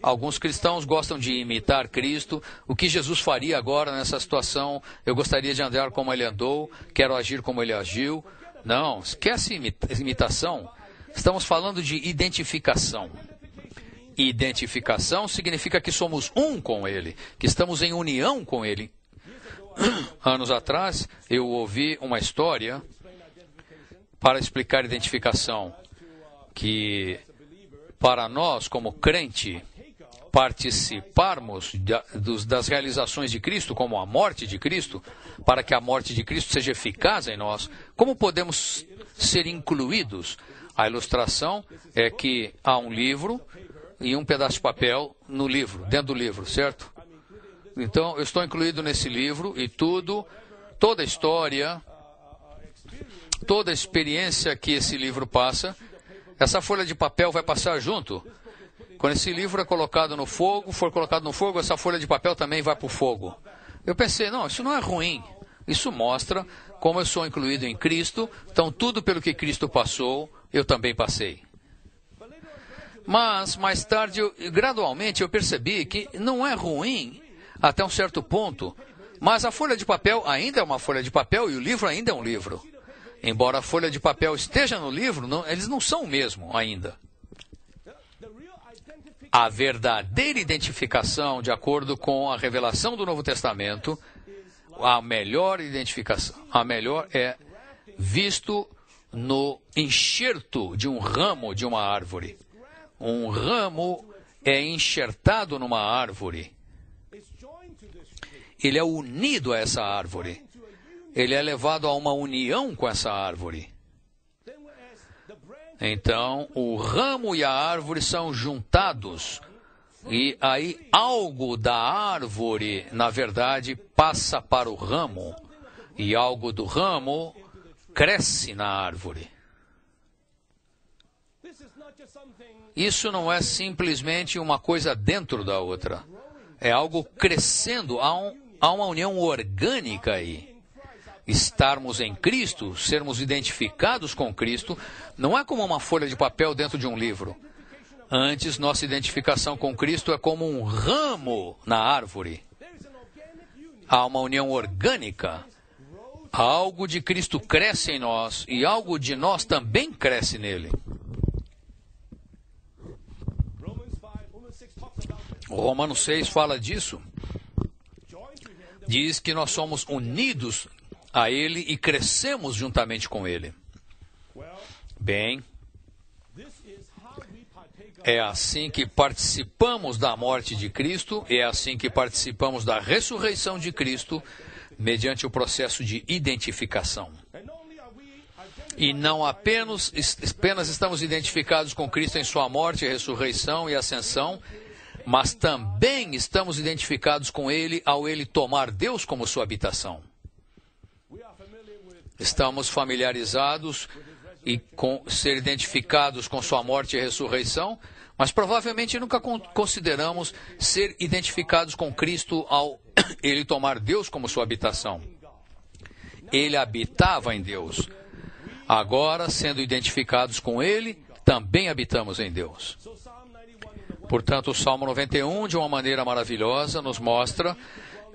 Alguns cristãos gostam de imitar Cristo. O que Jesus faria agora nessa situação? Eu gostaria de andar como Ele andou, quero agir como Ele agiu. Não, esquece imitação. Estamos falando de identificação. Identificação significa que somos um com Ele, que estamos em união com Ele. Anos atrás, eu ouvi uma história para explicar identificação, que para nós, como crente, participarmos das realizações de Cristo, como a morte de Cristo, para que a morte de Cristo seja eficaz em nós, como podemos ser incluídos? A ilustração é que há um livro e um pedaço de papel no livro, dentro do livro, certo? Então, eu estou incluído nesse livro e toda a história, toda a experiência que esse livro passa, essa folha de papel vai passar junto. Quando esse livro é colocado no fogo, essa folha de papel também vai para o fogo. Eu pensei, não, isso não é ruim. Isso mostra como eu sou incluído em Cristo, então tudo pelo que Cristo passou, eu também passei. Mas, mais tarde, gradualmente, eu percebi que não é ruim até um certo ponto, mas a folha de papel ainda é uma folha de papel e o livro ainda é um livro. Embora a folha de papel esteja no livro, eles não são o mesmo ainda. A verdadeira identificação, de acordo com a revelação do Novo Testamento, a melhor identificação, a melhor é visto no enxerto de um ramo de uma árvore. Um ramo é enxertado numa árvore. Ele é unido a essa árvore. Ele é levado a uma união com essa árvore. Então, o ramo e a árvore são juntados. E aí, algo da árvore, na verdade, passa para o ramo. E algo do ramo cresce na árvore. Isso não é simplesmente uma coisa dentro da outra. É algo crescendo. Há uma união orgânica aí. Estarmos em Cristo, sermos identificados com Cristo, não é como uma folha de papel dentro de um livro. Antes, nossa identificação com Cristo é como um ramo na árvore. Há uma união orgânica. Algo de Cristo cresce em nós e algo de nós também cresce nele. O Romanos 6 fala disso. Diz que nós somos unidos a Ele e crescemos juntamente com Ele. Bem, é assim que participamos da morte de Cristo, é assim que participamos da ressurreição de Cristo, mediante o processo de identificação. E não apenas estamos identificados com Cristo em sua morte, ressurreição e ascensão, mas também estamos identificados com Ele ao Ele tomar Deus como sua habitação. Estamos familiarizados e com ser identificados com sua morte e ressurreição, mas provavelmente nunca consideramos ser identificados com Cristo ao Ele tomar Deus como sua habitação. Ele habitava em Deus. Agora, sendo identificados com Ele, também habitamos em Deus. Portanto, o Salmo 91, de uma maneira maravilhosa, nos mostra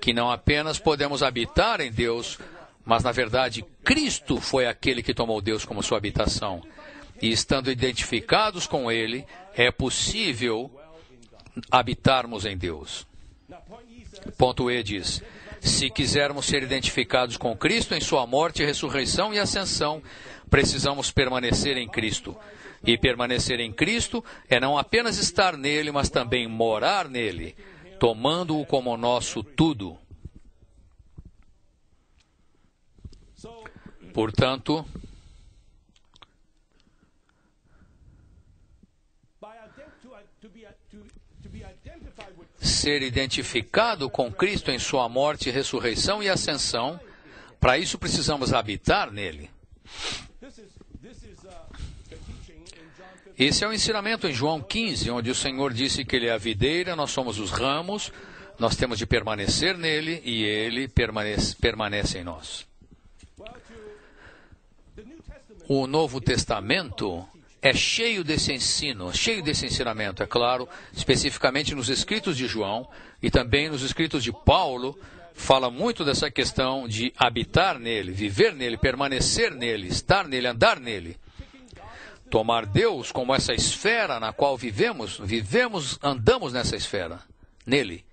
que não apenas podemos habitar em Deus, mas, na verdade, Cristo foi aquele que tomou Deus como sua habitação. E, estando identificados com Ele, é possível habitarmos em Deus. Ponto E diz: se quisermos ser identificados com Cristo em sua morte, ressurreição e ascensão, precisamos permanecer em Cristo. E permanecer em Cristo é não apenas estar nele, mas também morar nele, tomando-o como nosso tudo. Portanto, ser identificado com Cristo em sua morte, ressurreição e ascensão, para isso precisamos habitar nele. Esse é o ensinamento em João 15, onde o Senhor disse que Ele é a videira, nós somos os ramos, nós temos de permanecer nele e Ele permanece em nós. O Novo Testamento é cheio desse ensino, cheio desse ensinamento, é claro, especificamente nos escritos de João e também nos escritos de Paulo, fala muito dessa questão de habitar nele, viver nele, permanecer nele, estar nele, andar nele. Tomar Deus como essa esfera na qual vivemos, andamos nessa esfera, nele.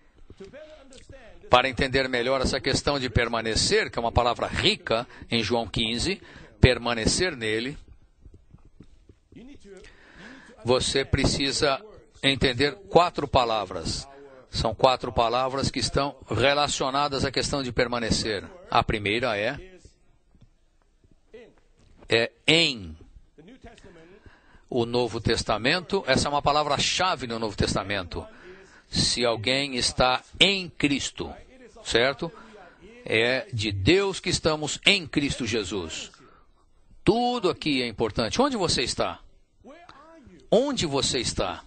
Para entender melhor essa questão de permanecer, que é uma palavra rica em João 15, permanecer nele, você precisa entender 4 palavras. São 4 palavras que estão relacionadas à questão de permanecer. A primeira é em. O Novo Testamento, essa é uma palavra-chave no Novo Testamento. Se alguém está em Cristo, certo? É de Deus que estamos em Cristo Jesus. Tudo aqui é importante. Onde você está? Onde você está?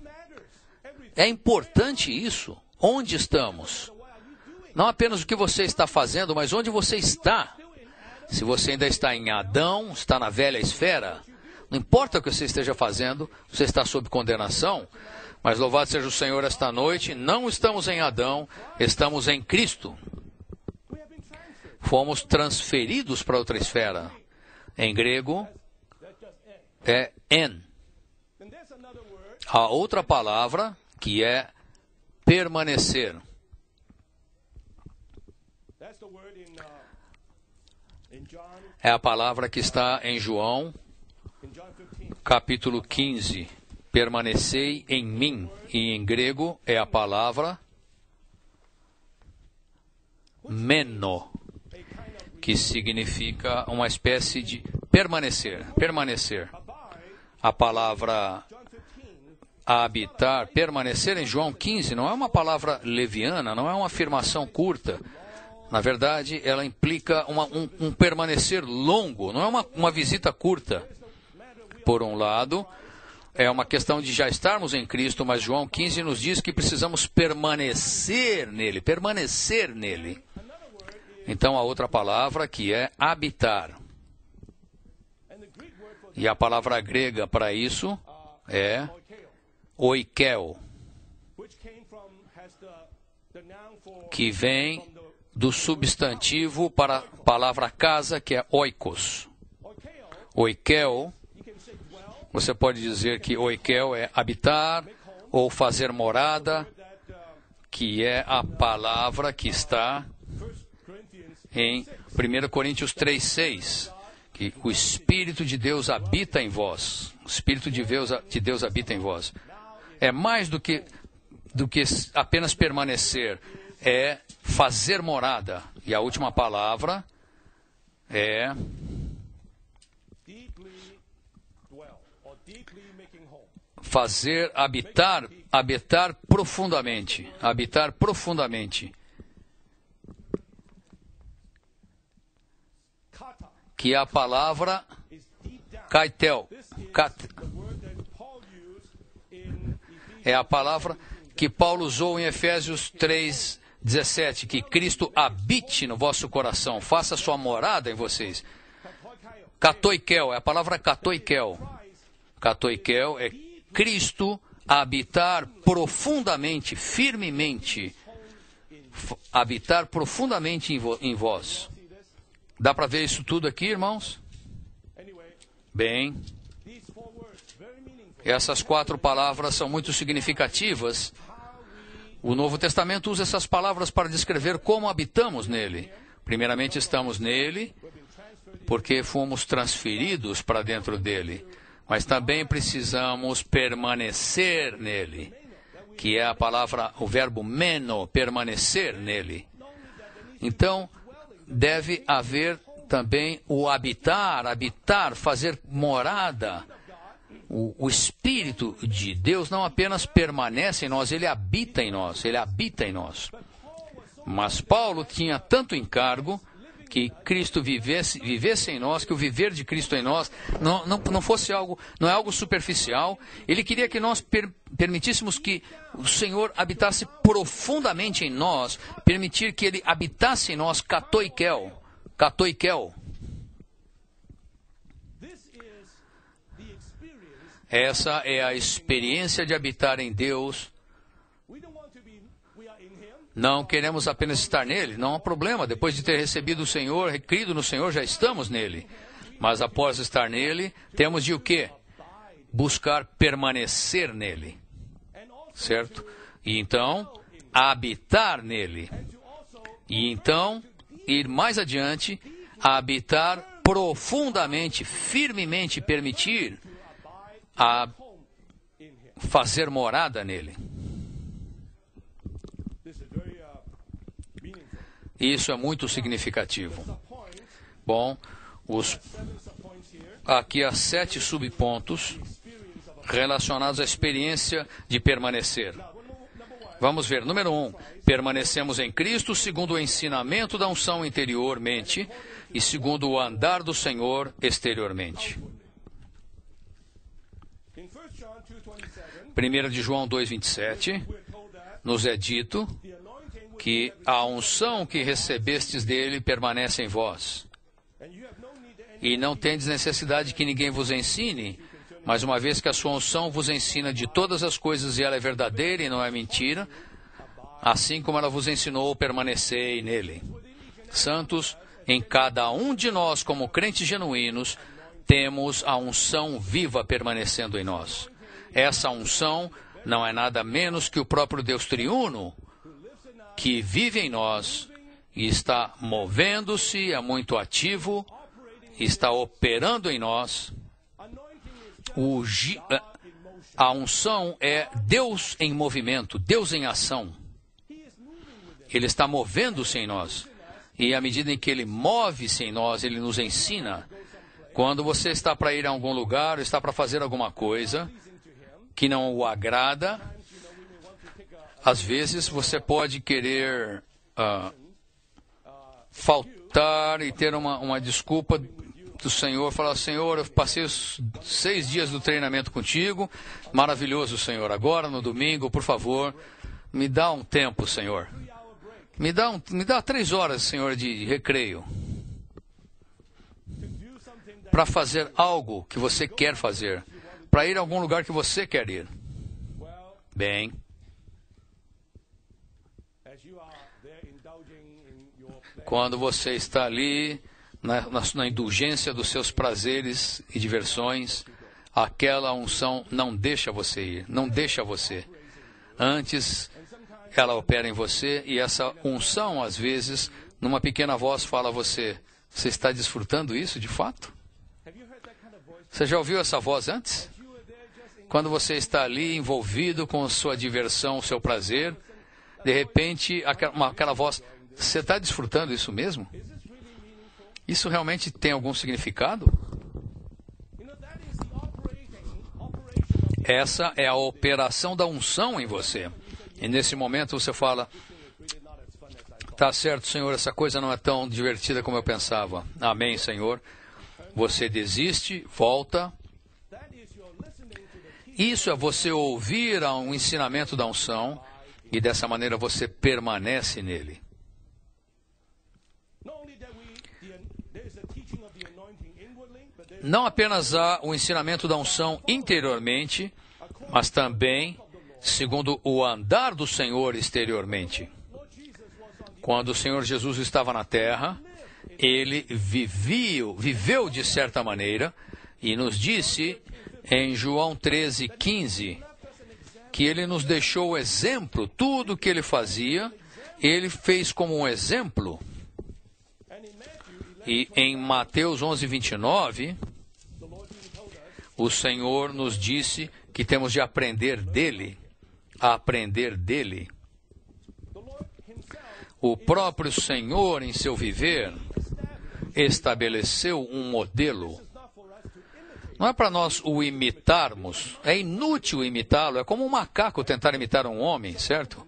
É importante isso. Onde estamos? Não apenas o que você está fazendo, mas onde você está. Se você ainda está em Adão, está na velha esfera, não importa o que você esteja fazendo, você está sob condenação. Mas louvado seja o Senhor esta noite, não estamos em Adão, estamos em Cristo. Fomos transferidos para outra esfera. Em grego, é en. Há outra palavra que é permanecer. É a palavra que está em João, capítulo 15. Permanecei em mim. E em grego é a palavra meno, que significa uma espécie de permanecer. Permanecer. A palavra habitar, permanecer em João 15 não é uma palavra leviana, não é uma afirmação curta. Na verdade, ela implica um permanecer longo, não é uma visita curta. Por um lado, é uma questão de já estarmos em Cristo, mas João 15 nos diz que precisamos permanecer nele, permanecer nele. Então, a outra palavra que é habitar. E a palavra grega para isso é oikeo, que vem do substantivo para a palavra casa, que é oikos. Oikeo, você pode dizer que oikeo é habitar ou fazer morada, que é a palavra que está em 1 Coríntios 3:6, que o Espírito de Deus habita em vós. O Espírito de Deus habita em vós. É mais do que apenas permanecer, é fazer morada. E a última palavra é fazer habitar profundamente. Habitar profundamente. Que é a palavra kaitel. É a palavra que Paulo usou em Efésios 3:17, que Cristo habite no vosso coração, faça sua morada em vocês. Katoikel, é a palavra katoikel. Katoikel é Cristo habitar profundamente, firmemente, habitar profundamente em vós. Dá para ver isso tudo aqui, irmãos? Bem, essas 4 palavras são muito significativas. O Novo Testamento usa essas palavras para descrever como habitamos nele. Primeiramente, estamos nele porque fomos transferidos para dentro dele. Mas também precisamos permanecer nele, que é a palavra, o verbo meno, permanecer nele. Então, deve haver também o habitar, fazer morada. O Espírito de Deus não apenas permanece em nós, ele habita em nós, Mas Paulo tinha tanto encargo que Cristo vivesse em nós, que o viver de Cristo em nós não fosse algo, não é algo superficial. Ele queria que nós permitíssemos que o Senhor habitasse profundamente em nós, permitir que ele habitasse em nós, katoikel. Essa é a experiência de habitar em Deus. Não queremos apenas estar nele, não há problema. Depois de ter recebido o Senhor, crido no Senhor, já estamos nele. Mas após estar nele, temos de o quê? Buscar permanecer nele. Certo? E então, habitar nele. E então, ir mais adiante, habitar profundamente, firmemente, permitir a fazer morada nele. Isso é muito significativo. Bom, aqui há 7 subpontos relacionados à experiência de permanecer. Vamos ver. Número 1, permanecemos em Cristo segundo o ensinamento da unção interiormente e segundo o andar do Senhor exteriormente. 1 de João 2:27, nos é dito que a unção que recebestes dele permanece em vós. E não tendes necessidade que ninguém vos ensine, mas uma vez que a sua unção vos ensina de todas as coisas e ela é verdadeira e não é mentira, assim como ela vos ensinou, permanecei nele. Santos, em cada um de nós, como crentes genuínos, temos a unção viva permanecendo em nós. Essa unção não é nada menos que o próprio Deus triuno, que vive em nós e está movendo-se, é muito ativo, está operando em nós. A unção é Deus em movimento, Deus em ação. Ele está movendo-se em nós. E à medida em que Ele move-se em nós, Ele nos ensina. Quando você está para ir a algum lugar, está para fazer alguma coisa que não o agrada, às vezes você pode querer faltar e ter uma desculpa do Senhor, falar: Senhor, eu passei os 6 dias do treinamento contigo, maravilhoso, Senhor, agora no domingo, por favor, me dá um tempo, Senhor. Me dá 3 horas, Senhor, de recreio, para fazer algo que você quer fazer, para ir a algum lugar que você quer ir. Bem, quando você está ali na indulgência dos seus prazeres e diversões, aquela unção não deixa você ir, não deixa você. Antes, ela opera em você, e essa unção, às vezes, numa pequena voz fala a você: você está desfrutando isso de fato? Você já ouviu essa voz antes? Quando você está ali envolvido com sua diversão, seu prazer, de repente, aquela voz: você está desfrutando isso mesmo? Isso realmente tem algum significado? Essa é a operação da unção em você. E nesse momento você fala: tá certo, Senhor, essa coisa não é tão divertida como eu pensava. Amém, Senhor. Você desiste, volta. Isso é você ouvir um ensinamento da unção, e dessa maneira você permanece nele. Não apenas há o ensinamento da unção interiormente, mas também segundo o andar do Senhor exteriormente. Quando o Senhor Jesus estava na terra, Ele viveu de certa maneira, e nos disse em João 13:15, que Ele nos deixou o exemplo. Tudo o que Ele fazia, Ele fez como um exemplo. E em Mateus 11:29, o Senhor nos disse que temos de aprender dEle, a aprender dEle. O próprio Senhor, em seu viver, estabeleceu um modelo. Não é para nós o imitarmos, é inútil imitá-lo, é como um macaco tentar imitar um homem, certo?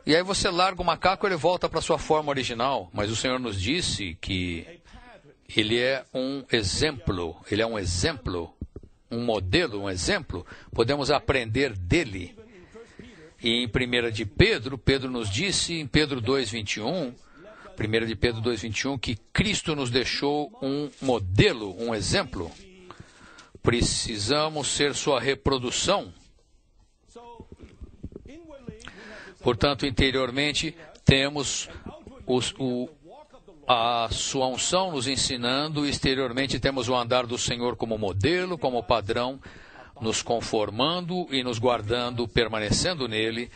E aí você larga o macaco e ele volta para a sua forma original. Mas o Senhor nos disse que Ele é um exemplo, um modelo, um exemplo. Podemos aprender dele. E em 1 de Pedro, Pedro nos disse, em Pedro 2:21, 1 de Pedro 2:21, que Cristo nos deixou um modelo, um exemplo. Precisamos ser sua reprodução. Portanto, interiormente, temos a sua unção nos ensinando, e exteriormente temos o andar do Senhor como modelo, como padrão, nos conformando e nos guardando, permanecendo nele,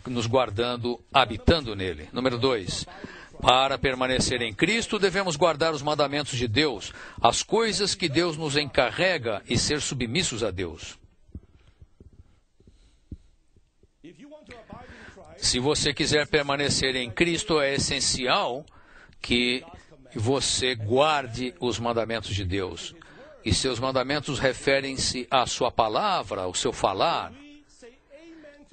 nos guardando, habitando nele. Número 2. Para permanecer em Cristo, devemos guardar os mandamentos de Deus, as coisas que Deus nos encarrega, e ser submissos a Deus. Se você quiser permanecer em Cristo, é essencial que você guarde os mandamentos de Deus. E seus mandamentos referem-se à sua palavra, ao seu falar.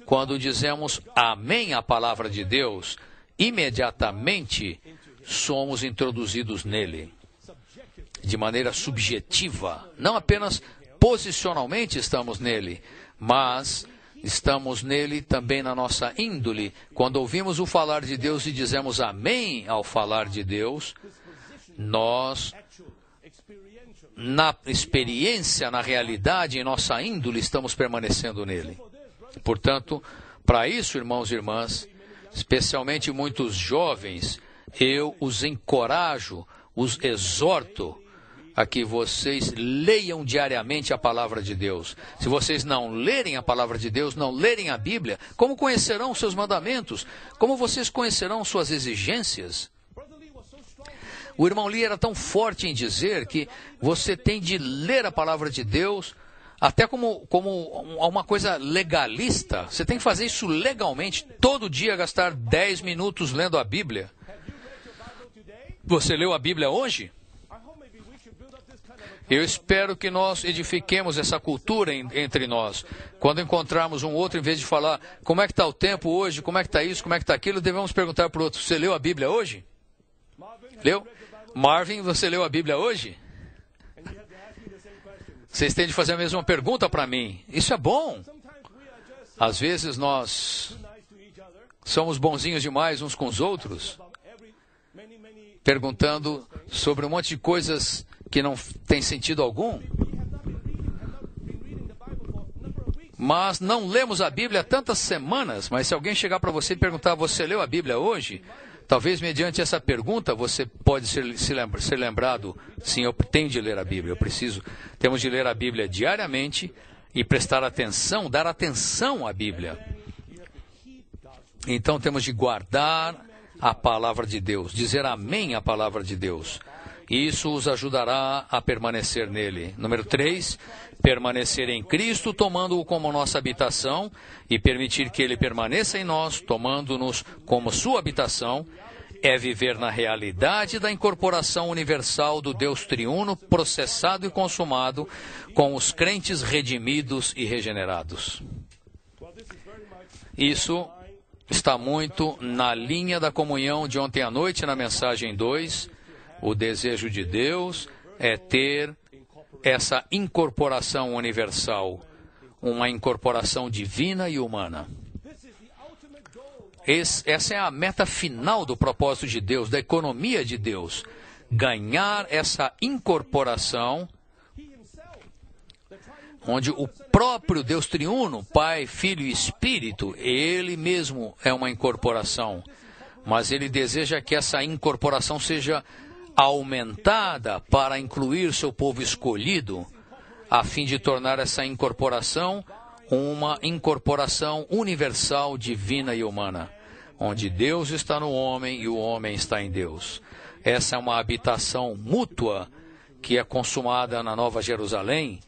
Quando dizemos amém à palavra de Deus, imediatamente somos introduzidos nele, de maneira subjetiva. Não apenas posicionalmente estamos nele, mas estamos nele também na nossa índole. Quando ouvimos o falar de Deus e dizemos amém ao falar de Deus, nós, na experiência, na realidade, em nossa índole, estamos permanecendo nele. Portanto, para isso, irmãos e irmãs, especialmente muitos jovens, eu os encorajo, os exorto a que vocês leiam diariamente a palavra de Deus. Se vocês não lerem a palavra de Deus, não lerem a Bíblia, como conhecerão os seus mandamentos? Como vocês conhecerão suas exigências? O irmão Lee era tão forte em dizer que você tem de ler a palavra de Deus até como uma coisa legalista. Você tem que fazer isso legalmente, todo dia gastar 10 minutos lendo a Bíblia. Você leu a Bíblia hoje? Eu espero que nós edifiquemos essa cultura entre nós. Quando encontrarmos um outro, em vez de falar, como é que está o tempo hoje, como é que está isso, como é que está aquilo, devemos perguntar para o outro, você leu a Bíblia hoje? Leu? Marvin, você leu a Bíblia hoje? Vocês têm de fazer a mesma pergunta para mim. Isso é bom. Às vezes nós somos bonzinhos demais uns com os outros, perguntando sobre um monte de coisas que não tem sentido algum. Mas não lemos a Bíblia há tantas semanas. Mas se alguém chegar para você e perguntar, você leu a Bíblia hoje? Talvez mediante essa pergunta você pode ser lembrado, sim, eu tenho de ler a Bíblia, temos de ler a Bíblia diariamente e prestar atenção, dar atenção à Bíblia. Então temos de guardar a palavra de Deus, dizer amém à palavra de Deus. Isso os ajudará a permanecer nele. Número 3, permanecer em Cristo, tomando-o como nossa habitação, e permitir que ele permaneça em nós, tomando-nos como sua habitação, é viver na realidade da incorporação universal do Deus triuno, processado e consumado, com os crentes redimidos e regenerados. Isso está muito na linha da comunhão de ontem à noite, na mensagem 2, o desejo de Deus é ter essa incorporação universal, uma incorporação divina e humana. Essa é a meta final do propósito de Deus, da economia de Deus. Ganhar essa incorporação, onde o próprio Deus triuno, Pai, Filho e Espírito, ele mesmo é uma incorporação. Mas ele deseja que essa incorporação seja aumentada para incluir seu povo escolhido, a fim de tornar essa incorporação uma incorporação universal, divina e humana, onde Deus está no homem e o homem está em Deus. Essa é uma habitação mútua que é consumada na Nova Jerusalém,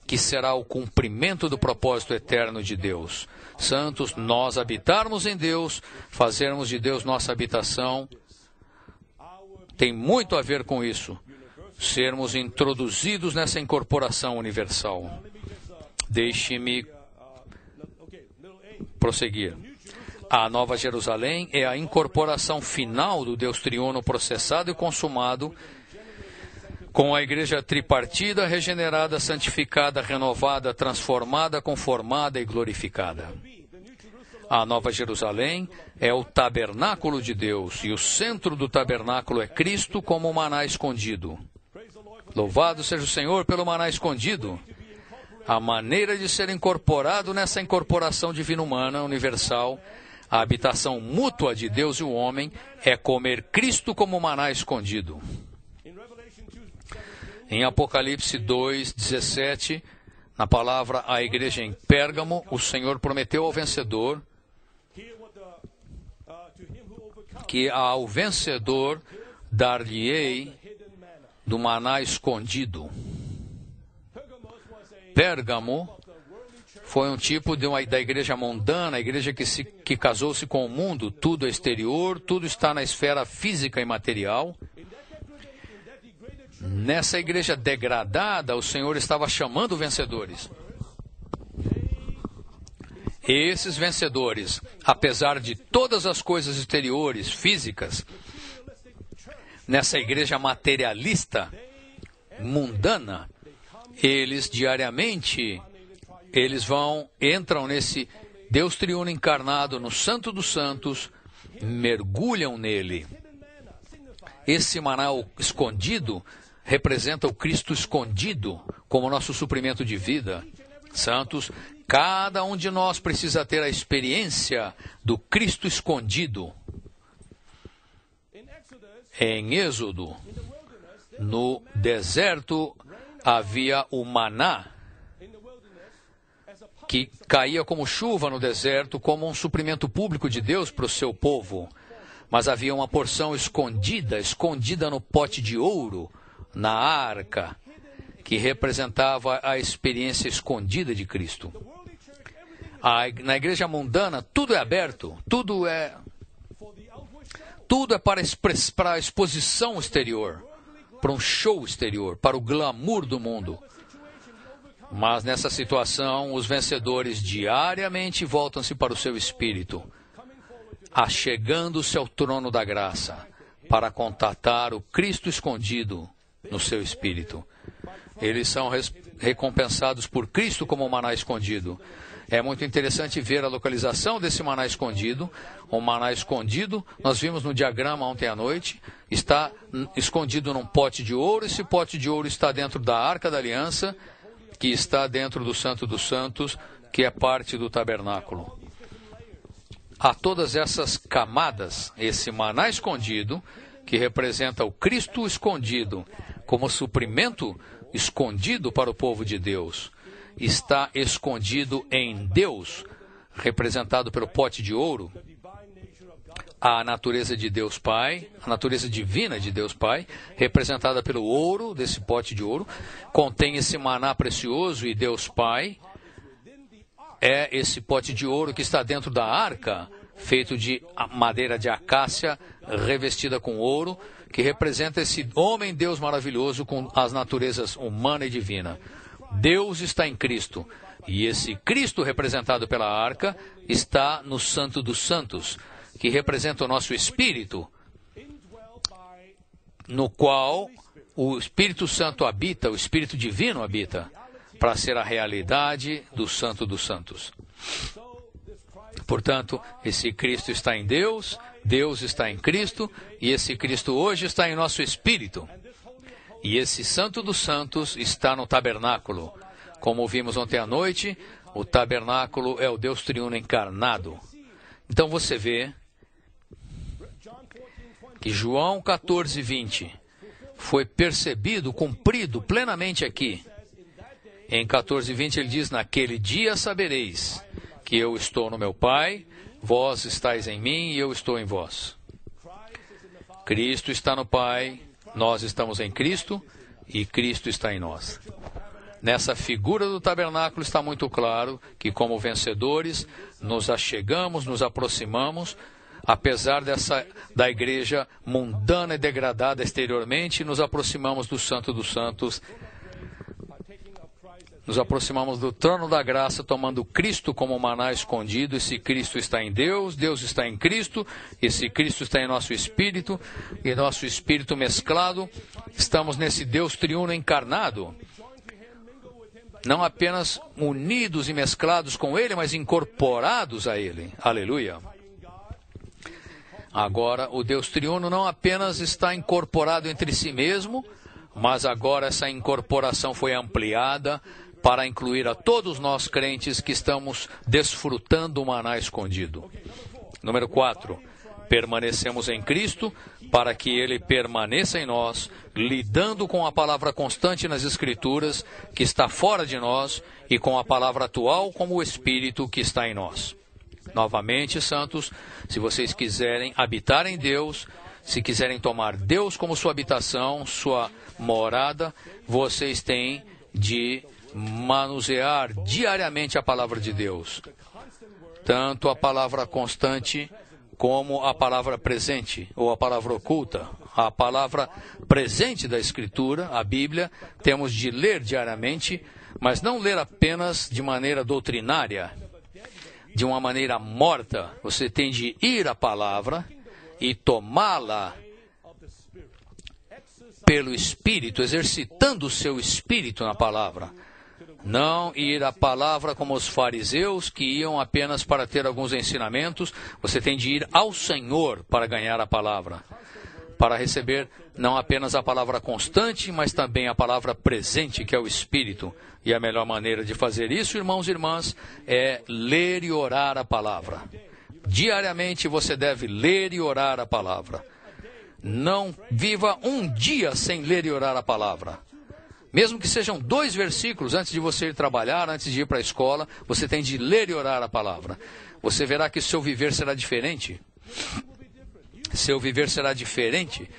que será o cumprimento do propósito eterno de Deus. Santos, nós habitarmos em Deus, fazermos de Deus nossa habitação, tem muito a ver com isso, sermos introduzidos nessa incorporação universal. Deixe-me prosseguir. A Nova Jerusalém é a incorporação final do Deus triuno processado e consumado, com a igreja tripartida, regenerada, santificada, renovada, transformada, conformada e glorificada. A Nova Jerusalém é o tabernáculo de Deus, e o centro do tabernáculo é Cristo como o maná escondido. Louvado seja o Senhor pelo maná escondido. A maneira de ser incorporado nessa incorporação divina-humana, universal, a habitação mútua de Deus e o homem, é comer Cristo como maná escondido. Em Apocalipse 2:17, na palavra à igreja em Pérgamo, o Senhor prometeu ao vencedor que ao vencedor dar-lhe-ei do maná escondido. Pérgamo foi um tipo da igreja mundana, a igreja que casou-se com o mundo, tudo é exterior, tudo está na esfera física e material. Nessa igreja degradada, o Senhor estava chamando vencedores. Esses vencedores, apesar de todas as coisas exteriores, físicas, nessa igreja materialista, mundana, eles diariamente eles entram nesse Deus triuno encarnado no Santo dos Santos, mergulham nele. Esse maná escondido representa o Cristo escondido como nosso suprimento de vida. Santos, cada um de nós precisa ter a experiência do Cristo escondido. Em Êxodo, no deserto, havia o maná, que caía como chuva no deserto, como um suprimento público de Deus para o seu povo. Mas havia uma porção escondida no pote de ouro, na arca, que representava a experiência escondida de Cristo. Na igreja mundana, tudo é aberto, tudo é para a exposição exterior, para um show exterior, para o glamour do mundo. Mas nessa situação, os vencedores diariamente voltam-se para o seu espírito, achegando-se ao trono da graça, para contatar o Cristo escondido no seu espírito. Eles são recompensados por Cristo como o maná escondido. É muito interessante ver a localização desse maná escondido. O maná escondido, nós vimos no diagrama ontem à noite, está escondido num pote de ouro. Esse pote de ouro está dentro da Arca da Aliança, que está dentro do Santo dos Santos, que é parte do tabernáculo. Há todas essas camadas, esse maná escondido, que representa o Cristo escondido, como suprimento escondido para o povo de Deus, está escondido em Deus, representado pelo pote de ouro, a natureza de Deus Pai, a natureza divina de Deus Pai, representada pelo ouro, desse pote de ouro, contém esse maná precioso, e Deus Pai é esse pote de ouro que está dentro da arca, feito de madeira de acácia, revestida com ouro, que representa esse homem Deus maravilhoso com as naturezas humana e divina. Deus está em Cristo, e esse Cristo representado pela arca está no Santo dos Santos, que representa o nosso espírito, no qual o Espírito Santo habita, o Espírito Divino habita, para ser a realidade do Santo dos Santos. Portanto, esse Cristo está em Deus, Deus está em Cristo, e esse Cristo hoje está em nosso espírito. E esse Santo dos Santos está no tabernáculo. Como vimos ontem à noite, o tabernáculo é o Deus triuno encarnado. Então você vê que João 14, 20 foi percebido, cumprido plenamente aqui. Em 14, 20 ele diz: naquele dia sabereis que eu estou no meu Pai, vós estáis em mim e eu estou em vós. Cristo está no Pai, nós estamos em Cristo e Cristo está em nós. Nessa figura do tabernáculo está muito claro que, como vencedores, nos achegamos, nos aproximamos, apesar da igreja mundana e degradada exteriormente, nos aproximamos do Santo dos Santos, nos aproximamos do trono da graça, tomando Cristo como maná escondido. Esse Cristo está em Deus, Deus está em Cristo, esse Cristo está em nosso espírito, e nosso espírito mesclado, estamos nesse Deus triuno encarnado, não apenas unidos e mesclados com Ele, mas incorporados a Ele. Aleluia! Agora, o Deus triuno não apenas está incorporado entre si mesmo, mas agora essa incorporação foi ampliada para incluir a todos nós crentes que estamos desfrutando o maná escondido. Número 4. Permanecemos em Cristo para que Ele permaneça em nós, lidando com a palavra constante nas Escrituras, que está fora de nós, e com a palavra atual como o Espírito que está em nós. Novamente, santos, se vocês quiserem habitar em Deus, se quiserem tomar Deus como sua habitação, sua morada, vocês têm de manusear diariamente a palavra de Deus. Tanto a palavra constante como a palavra presente, ou a palavra oculta. A palavra presente da Escritura, a Bíblia, temos de ler diariamente, mas não ler apenas de maneira doutrinária, de uma maneira morta. Você tem de ir à palavra e tomá-la pelo Espírito, exercitando o seu espírito na palavra. Não ir à palavra como os fariseus, que iam apenas para ter alguns ensinamentos. Você tem de ir ao Senhor para ganhar a palavra, para receber não apenas a palavra constante, mas também a palavra presente, que é o Espírito. E a melhor maneira de fazer isso, irmãos e irmãs, é ler e orar a palavra. Diariamente você deve ler e orar a palavra. Não viva um dia sem ler e orar a palavra. Mesmo que sejam 2 versículos antes de você ir trabalhar, antes de ir para a escola, você tem de ler e orar a palavra. Você verá que seu viver será diferente. Seu viver será diferente.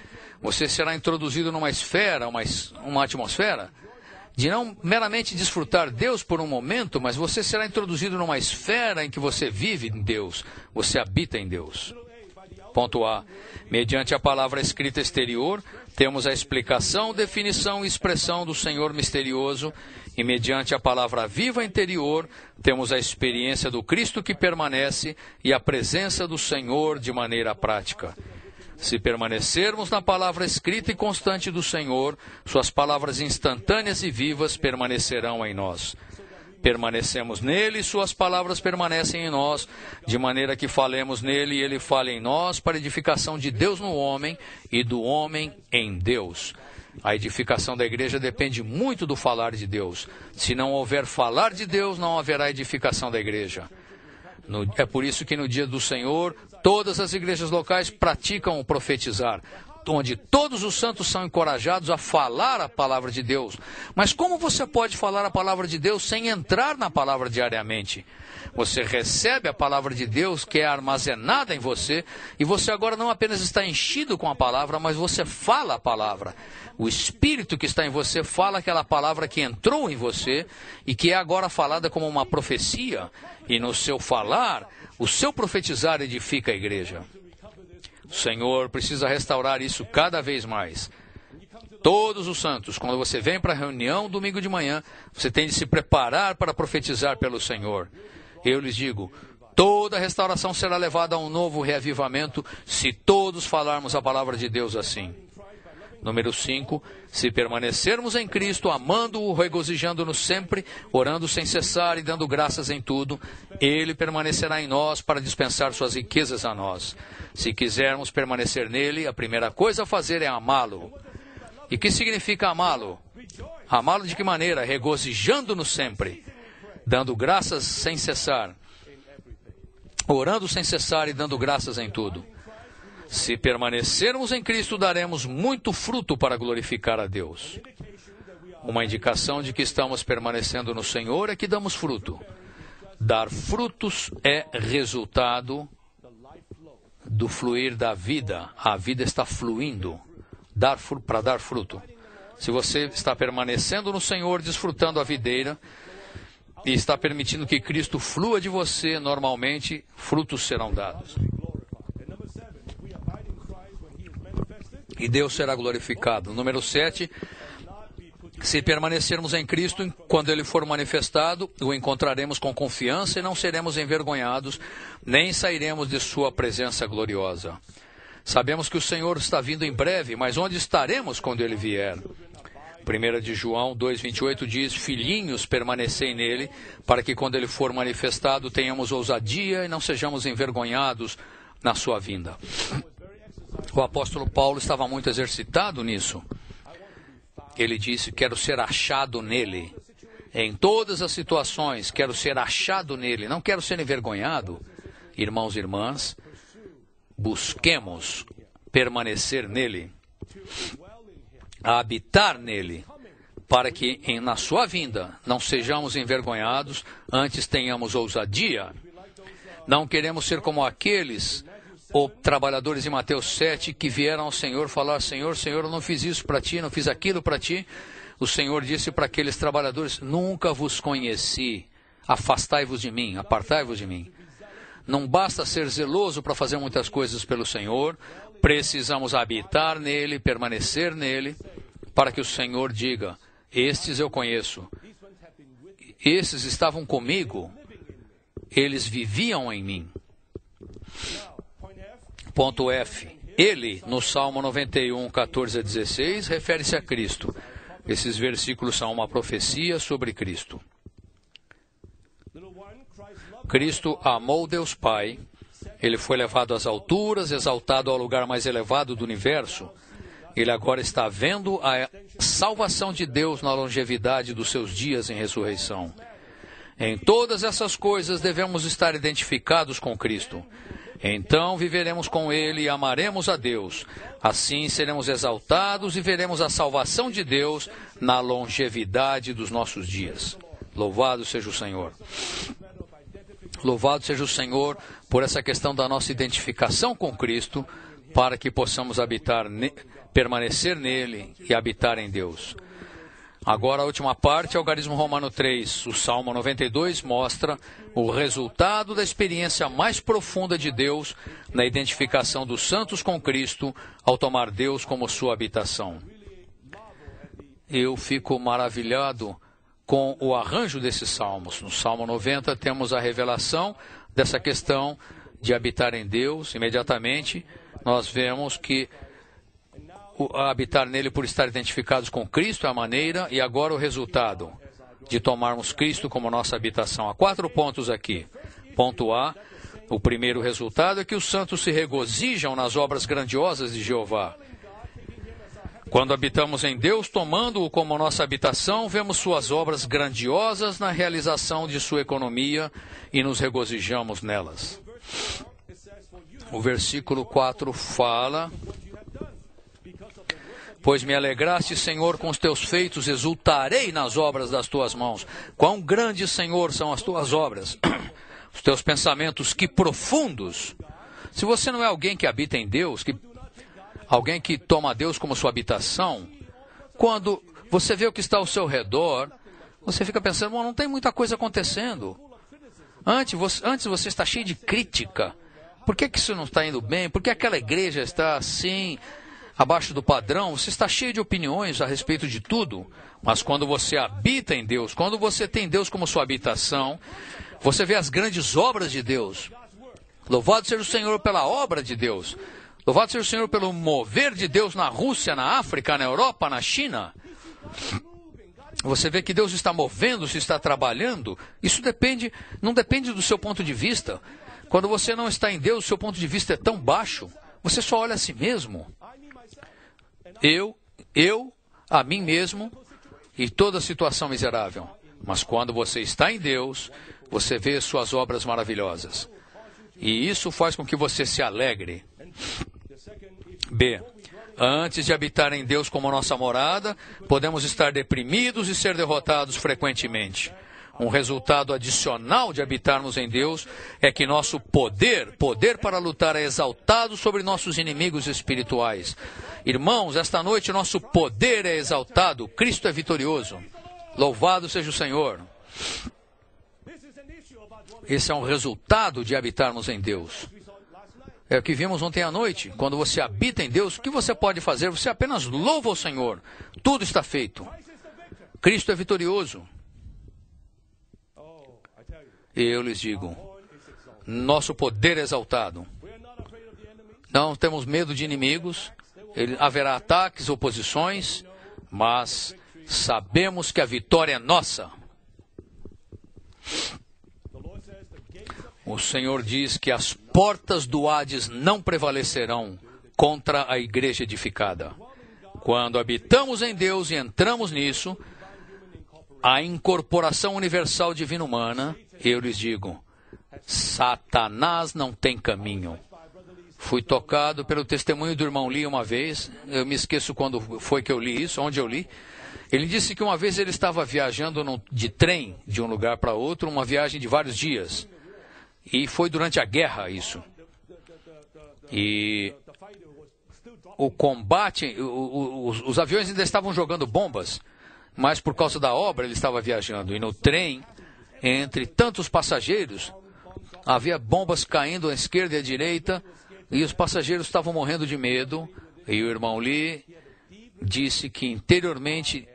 Você será introduzido numa esfera, uma atmosfera, de não meramente desfrutar Deus por um momento, mas você será introduzido numa esfera em que você vive em Deus. Você habita em Deus. Ponto A. Mediante a palavra escrita exterior, temos a explicação, definição e expressão do Senhor misterioso, e mediante a palavra viva interior, temos a experiência do Cristo que permanece e a presença do Senhor de maneira prática. Se permanecermos na palavra escrita e constante do Senhor, suas palavras instantâneas e vivas permanecerão em nós. Permanecemos nele e suas palavras permanecem em nós, de maneira que falemos nele e ele fale em nós, para a edificação de Deus no homem e do homem em Deus. A edificação da igreja depende muito do falar de Deus. Se não houver falar de Deus, não haverá edificação da igreja. É por isso que no dia do Senhor, todas as igrejas locais praticam o profetizar, onde todos os santos são encorajados a falar a palavra de Deus. Mas como você pode falar a palavra de Deus sem entrar na palavra diariamente? Você recebe a palavra de Deus que é armazenada em você, e você agora não apenas está enchido com a palavra, mas você fala a palavra. O Espírito que está em você fala aquela palavra que entrou em você e que é agora falada como uma profecia. E no seu falar, o seu profetizar edifica a igreja. O Senhor precisa restaurar isso cada vez mais. Todos os santos, quando você vem para a reunião domingo de manhã, você tem de se preparar para profetizar pelo Senhor. Eu lhes digo, toda restauração será levada a um novo reavivamento se todos falarmos a palavra de Deus assim. Número 5, se permanecermos em Cristo, amando-o, regozijando-nos sempre, orando sem cessar e dando graças em tudo, Ele permanecerá em nós para dispensar suas riquezas a nós. Se quisermos permanecer nele, a primeira coisa a fazer é amá-lo. E que significa amá-lo? Amá-lo de que maneira? Regozijando-nos sempre, dando graças sem cessar, orando sem cessar e dando graças em tudo. Se permanecermos em Cristo, daremos muito fruto para glorificar a Deus. Uma indicação de que estamos permanecendo no Senhor é que damos fruto. Dar frutos é resultado do fluir da vida. A vida está fluindo para dar fruto. Se você está permanecendo no Senhor, desfrutando a videira, e está permitindo que Cristo flua de você, normalmente, frutos serão dados. E Deus será glorificado. Número 7, se permanecermos em Cristo, quando Ele for manifestado, o encontraremos com confiança e não seremos envergonhados, nem sairemos de sua presença gloriosa. Sabemos que o Senhor está vindo em breve, mas onde estaremos quando Ele vier? 1 de João 2,28 diz, filhinhos, permanecei nele, para que quando Ele for manifestado, tenhamos ousadia e não sejamos envergonhados na sua vinda. O apóstolo Paulo estava muito exercitado nisso. Ele disse, quero ser achado nele. Em todas as situações, quero ser achado nele. Não quero ser envergonhado. Irmãos e irmãs, busquemos permanecer nele, habitar nele, para que na sua vinda não sejamos envergonhados, antes tenhamos ousadia. Não queremos ser como aqueles trabalhadores de Mateus 7 que vieram ao Senhor falar, Senhor, Senhor, eu não fiz isso para ti, não fiz aquilo para ti. O Senhor disse para aqueles trabalhadores, nunca vos conheci, afastai-vos de mim, apartai-vos de mim. Não basta ser zeloso para fazer muitas coisas pelo Senhor, precisamos habitar nele, permanecer nele, para que o Senhor diga, estes eu conheço, esses estavam comigo, eles viviam em mim. Ponto F. Ele, no Salmo 91, 14 a 16, refere-se a Cristo. Esses versículos são uma profecia sobre Cristo. Cristo amou Deus Pai, Ele foi levado às alturas, exaltado ao lugar mais elevado do universo. Ele agora está vendo a salvação de Deus na longevidade dos seus dias em ressurreição. Em todas essas coisas devemos estar identificados com Cristo. Então viveremos com Ele e amaremos a Deus. Assim seremos exaltados e veremos a salvação de Deus na longevidade dos nossos dias. Louvado seja o Senhor. Louvado seja o Senhor por essa questão da nossa identificação com Cristo, para que possamos permanecer nele e habitar em Deus. Agora a última parte, Algarismo Romano 3. O Salmo 92 mostra o resultado da experiência mais profunda de Deus na identificação dos santos com Cristo ao tomar Deus como sua habitação. Eu fico maravilhado com o arranjo desses salmos. No Salmo 90 temos a revelação dessa questão de habitar em Deus. Imediatamente nós vemos que habitar nele por estar identificados com Cristo é a maneira, e agora o resultado de tomarmos Cristo como nossa habitação. Há 4 pontos aqui. Ponto A, o primeiro resultado é que os santos se regozijam nas obras grandiosas de Jeová. Quando habitamos em Deus, tomando-o como nossa habitação, vemos suas obras grandiosas na realização de sua economia e nos regozijamos nelas. O versículo 4 fala: pois me alegraste, Senhor, com os teus feitos, exultarei nas obras das tuas mãos. Quão grandes, Senhor, são as tuas obras, os teus pensamentos, que profundos. Se você não é alguém que habita em Deus, alguém que toma Deus como sua habitação, quando você vê o que está ao seu redor, você fica pensando, não tem muita coisa acontecendo. Antes você está cheio de crítica. Por que isso não está indo bem? Por que aquela igreja está assim, abaixo do padrão? Você está cheio de opiniões a respeito de tudo. Mas quando você habita em Deus, quando você tem Deus como sua habitação, você vê as grandes obras de Deus. Louvado seja o Senhor pela obra de Deus. Louvado seja o Senhor pelo mover de Deus na Rússia, na África, na Europa, na China. Você vê que Deus está movendo-se, está trabalhando. Isso não depende do seu ponto de vista. Quando você não está em Deus, o seu ponto de vista é tão baixo. Você só olha a si mesmo. A mim mesmo e toda a situação miserável. Mas quando você está em Deus, você vê suas obras maravilhosas. E isso faz com que você se alegre. B. Antes de habitar em Deus como nossa morada, podemos estar deprimidos e ser derrotados frequentemente. Um resultado adicional de habitarmos em Deus é que nosso poder para lutar é exaltado sobre nossos inimigos espirituais. Irmãos, esta noite nosso poder é exaltado, Cristo é vitorioso. Louvado seja o Senhor. Esse é um resultado de habitarmos em Deus. É o que vimos ontem à noite. Quando você habita em Deus, o que você pode fazer? Você apenas louva o Senhor. Tudo está feito. Cristo é vitorioso. Eu lhes digo, nosso poder é exaltado. Não temos medo de inimigos. Haverá ataques, oposições, mas sabemos que a vitória é nossa. O Senhor diz que as portas do Hades não prevalecerão contra a igreja edificada. Quando habitamos em Deus e entramos nisso, a incorporação universal divina humana, eu lhes digo, Satanás não tem caminho. Fui tocado pelo testemunho do irmão Lee uma vez, eu me esqueço quando foi que eu li isso, onde eu li. Ele disse que uma vez ele estava viajando de trem de um lugar para outro, uma viagem de vários dias. E foi durante a guerra isso. E o combate, os aviões ainda estavam jogando bombas, mas por causa da obra ele estava viajando. E no trem, entre tantos passageiros, havia bombas caindo à esquerda e à direita, e os passageiros estavam morrendo de medo. E o irmão Lee disse que interiormente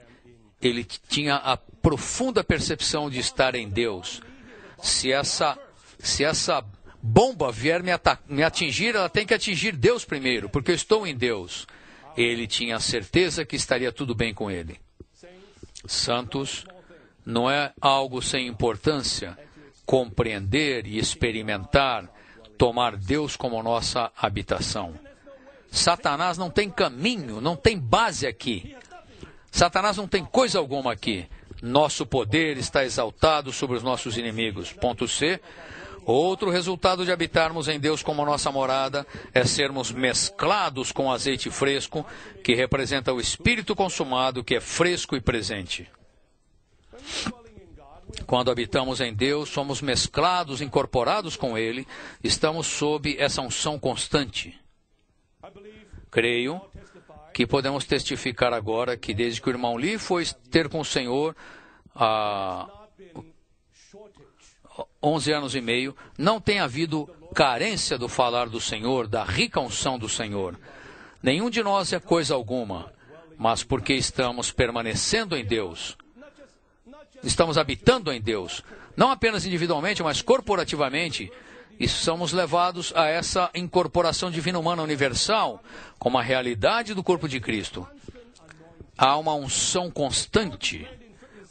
ele tinha a profunda percepção de estar em Deus. Se essa bomba vier me atingir, ela tem que atingir Deus primeiro, porque eu estou em Deus. Ele tinha certeza que estaria tudo bem com ele. Santos, não é algo sem importância compreender e experimentar, tomar Deus como nossa habitação. Satanás não tem caminho, não tem base aqui. Satanás não tem coisa alguma aqui. Nosso poder está exaltado sobre os nossos inimigos. Ponto C. Outro resultado de habitarmos em Deus como nossa morada é sermos mesclados com azeite fresco, que representa o Espírito consumado, que é fresco e presente. Quando habitamos em Deus, somos mesclados, incorporados com Ele, estamos sob essa unção constante. Creio que podemos testificar agora que desde que o irmão Lee foi ter com o Senhor há 11 anos e meio, não tem havido carência do falar do Senhor, da rica unção do Senhor. Nenhum de nós é coisa alguma, mas porque estamos permanecendo em Deus, estamos habitando em Deus, não apenas individualmente, mas corporativamente, e somos levados a essa incorporação divina humana universal como a realidade do corpo de Cristo. Há uma unção constante,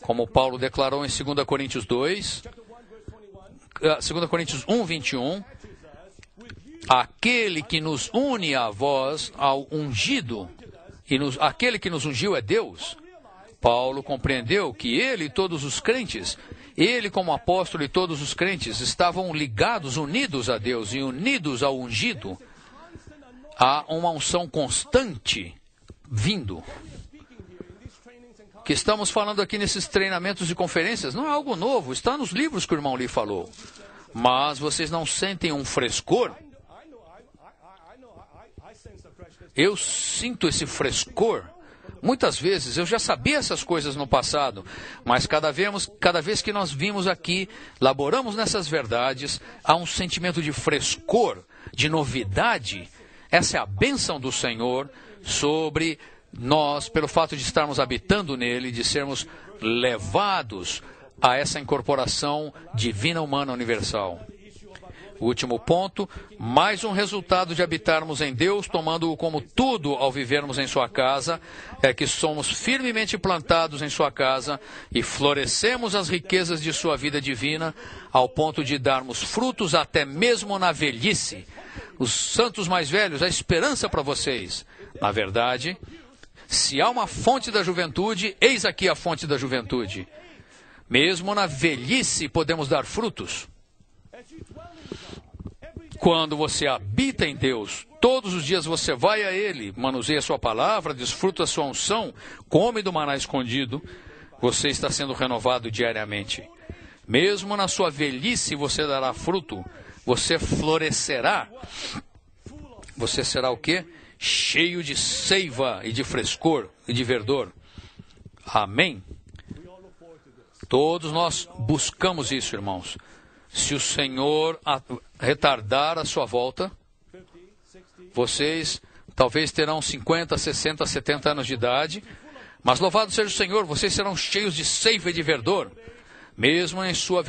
como Paulo declarou em 2 Coríntios 1, 21, aquele que nos une a vós ao ungido, aquele que nos ungiu é Deus. Paulo compreendeu que ele e todos os crentes, ele como apóstolo e todos os crentes, estavam ligados, unidos a Deus e unidos ao ungido. Há uma unção constante vindo. Que estamos falando aqui nesses treinamentos e conferências, não é algo novo, está nos livros que o irmão Lee falou. Mas vocês não sentem um frescor? Eu sinto esse frescor. Muitas vezes, eu já sabia essas coisas no passado, mas cada vez que nós vimos aqui, laboramos nessas verdades, há um sentimento de frescor, de novidade. Essa é a bênção do Senhor sobre nós, pelo fato de estarmos habitando nele, de sermos levados a essa incorporação divina humana universal. Último ponto, mais um resultado de habitarmos em Deus, tomando-o como tudo ao vivermos em sua casa, é que somos firmemente plantados em sua casa e florescemos as riquezas de sua vida divina, ao ponto de darmos frutos até mesmo na velhice. Os santos mais velhos, a esperança para vocês. Na verdade, se há uma fonte da juventude, eis aqui a fonte da juventude. Mesmo na velhice podemos dar frutos. Quando você habita em Deus, todos os dias você vai a Ele, manuseia a sua palavra, desfruta a sua unção, come do maná escondido, você está sendo renovado diariamente. Mesmo na sua velhice você dará fruto, você florescerá. Você será o quê? Cheio de seiva e de frescor e de verdor. Amém? Todos nós buscamos isso, irmãos. Se o Senhor retardar a sua volta, vocês talvez terão 50, 60, 70 anos de idade, mas louvado seja o Senhor, vocês serão cheios de seiva e de verdor, mesmo em sua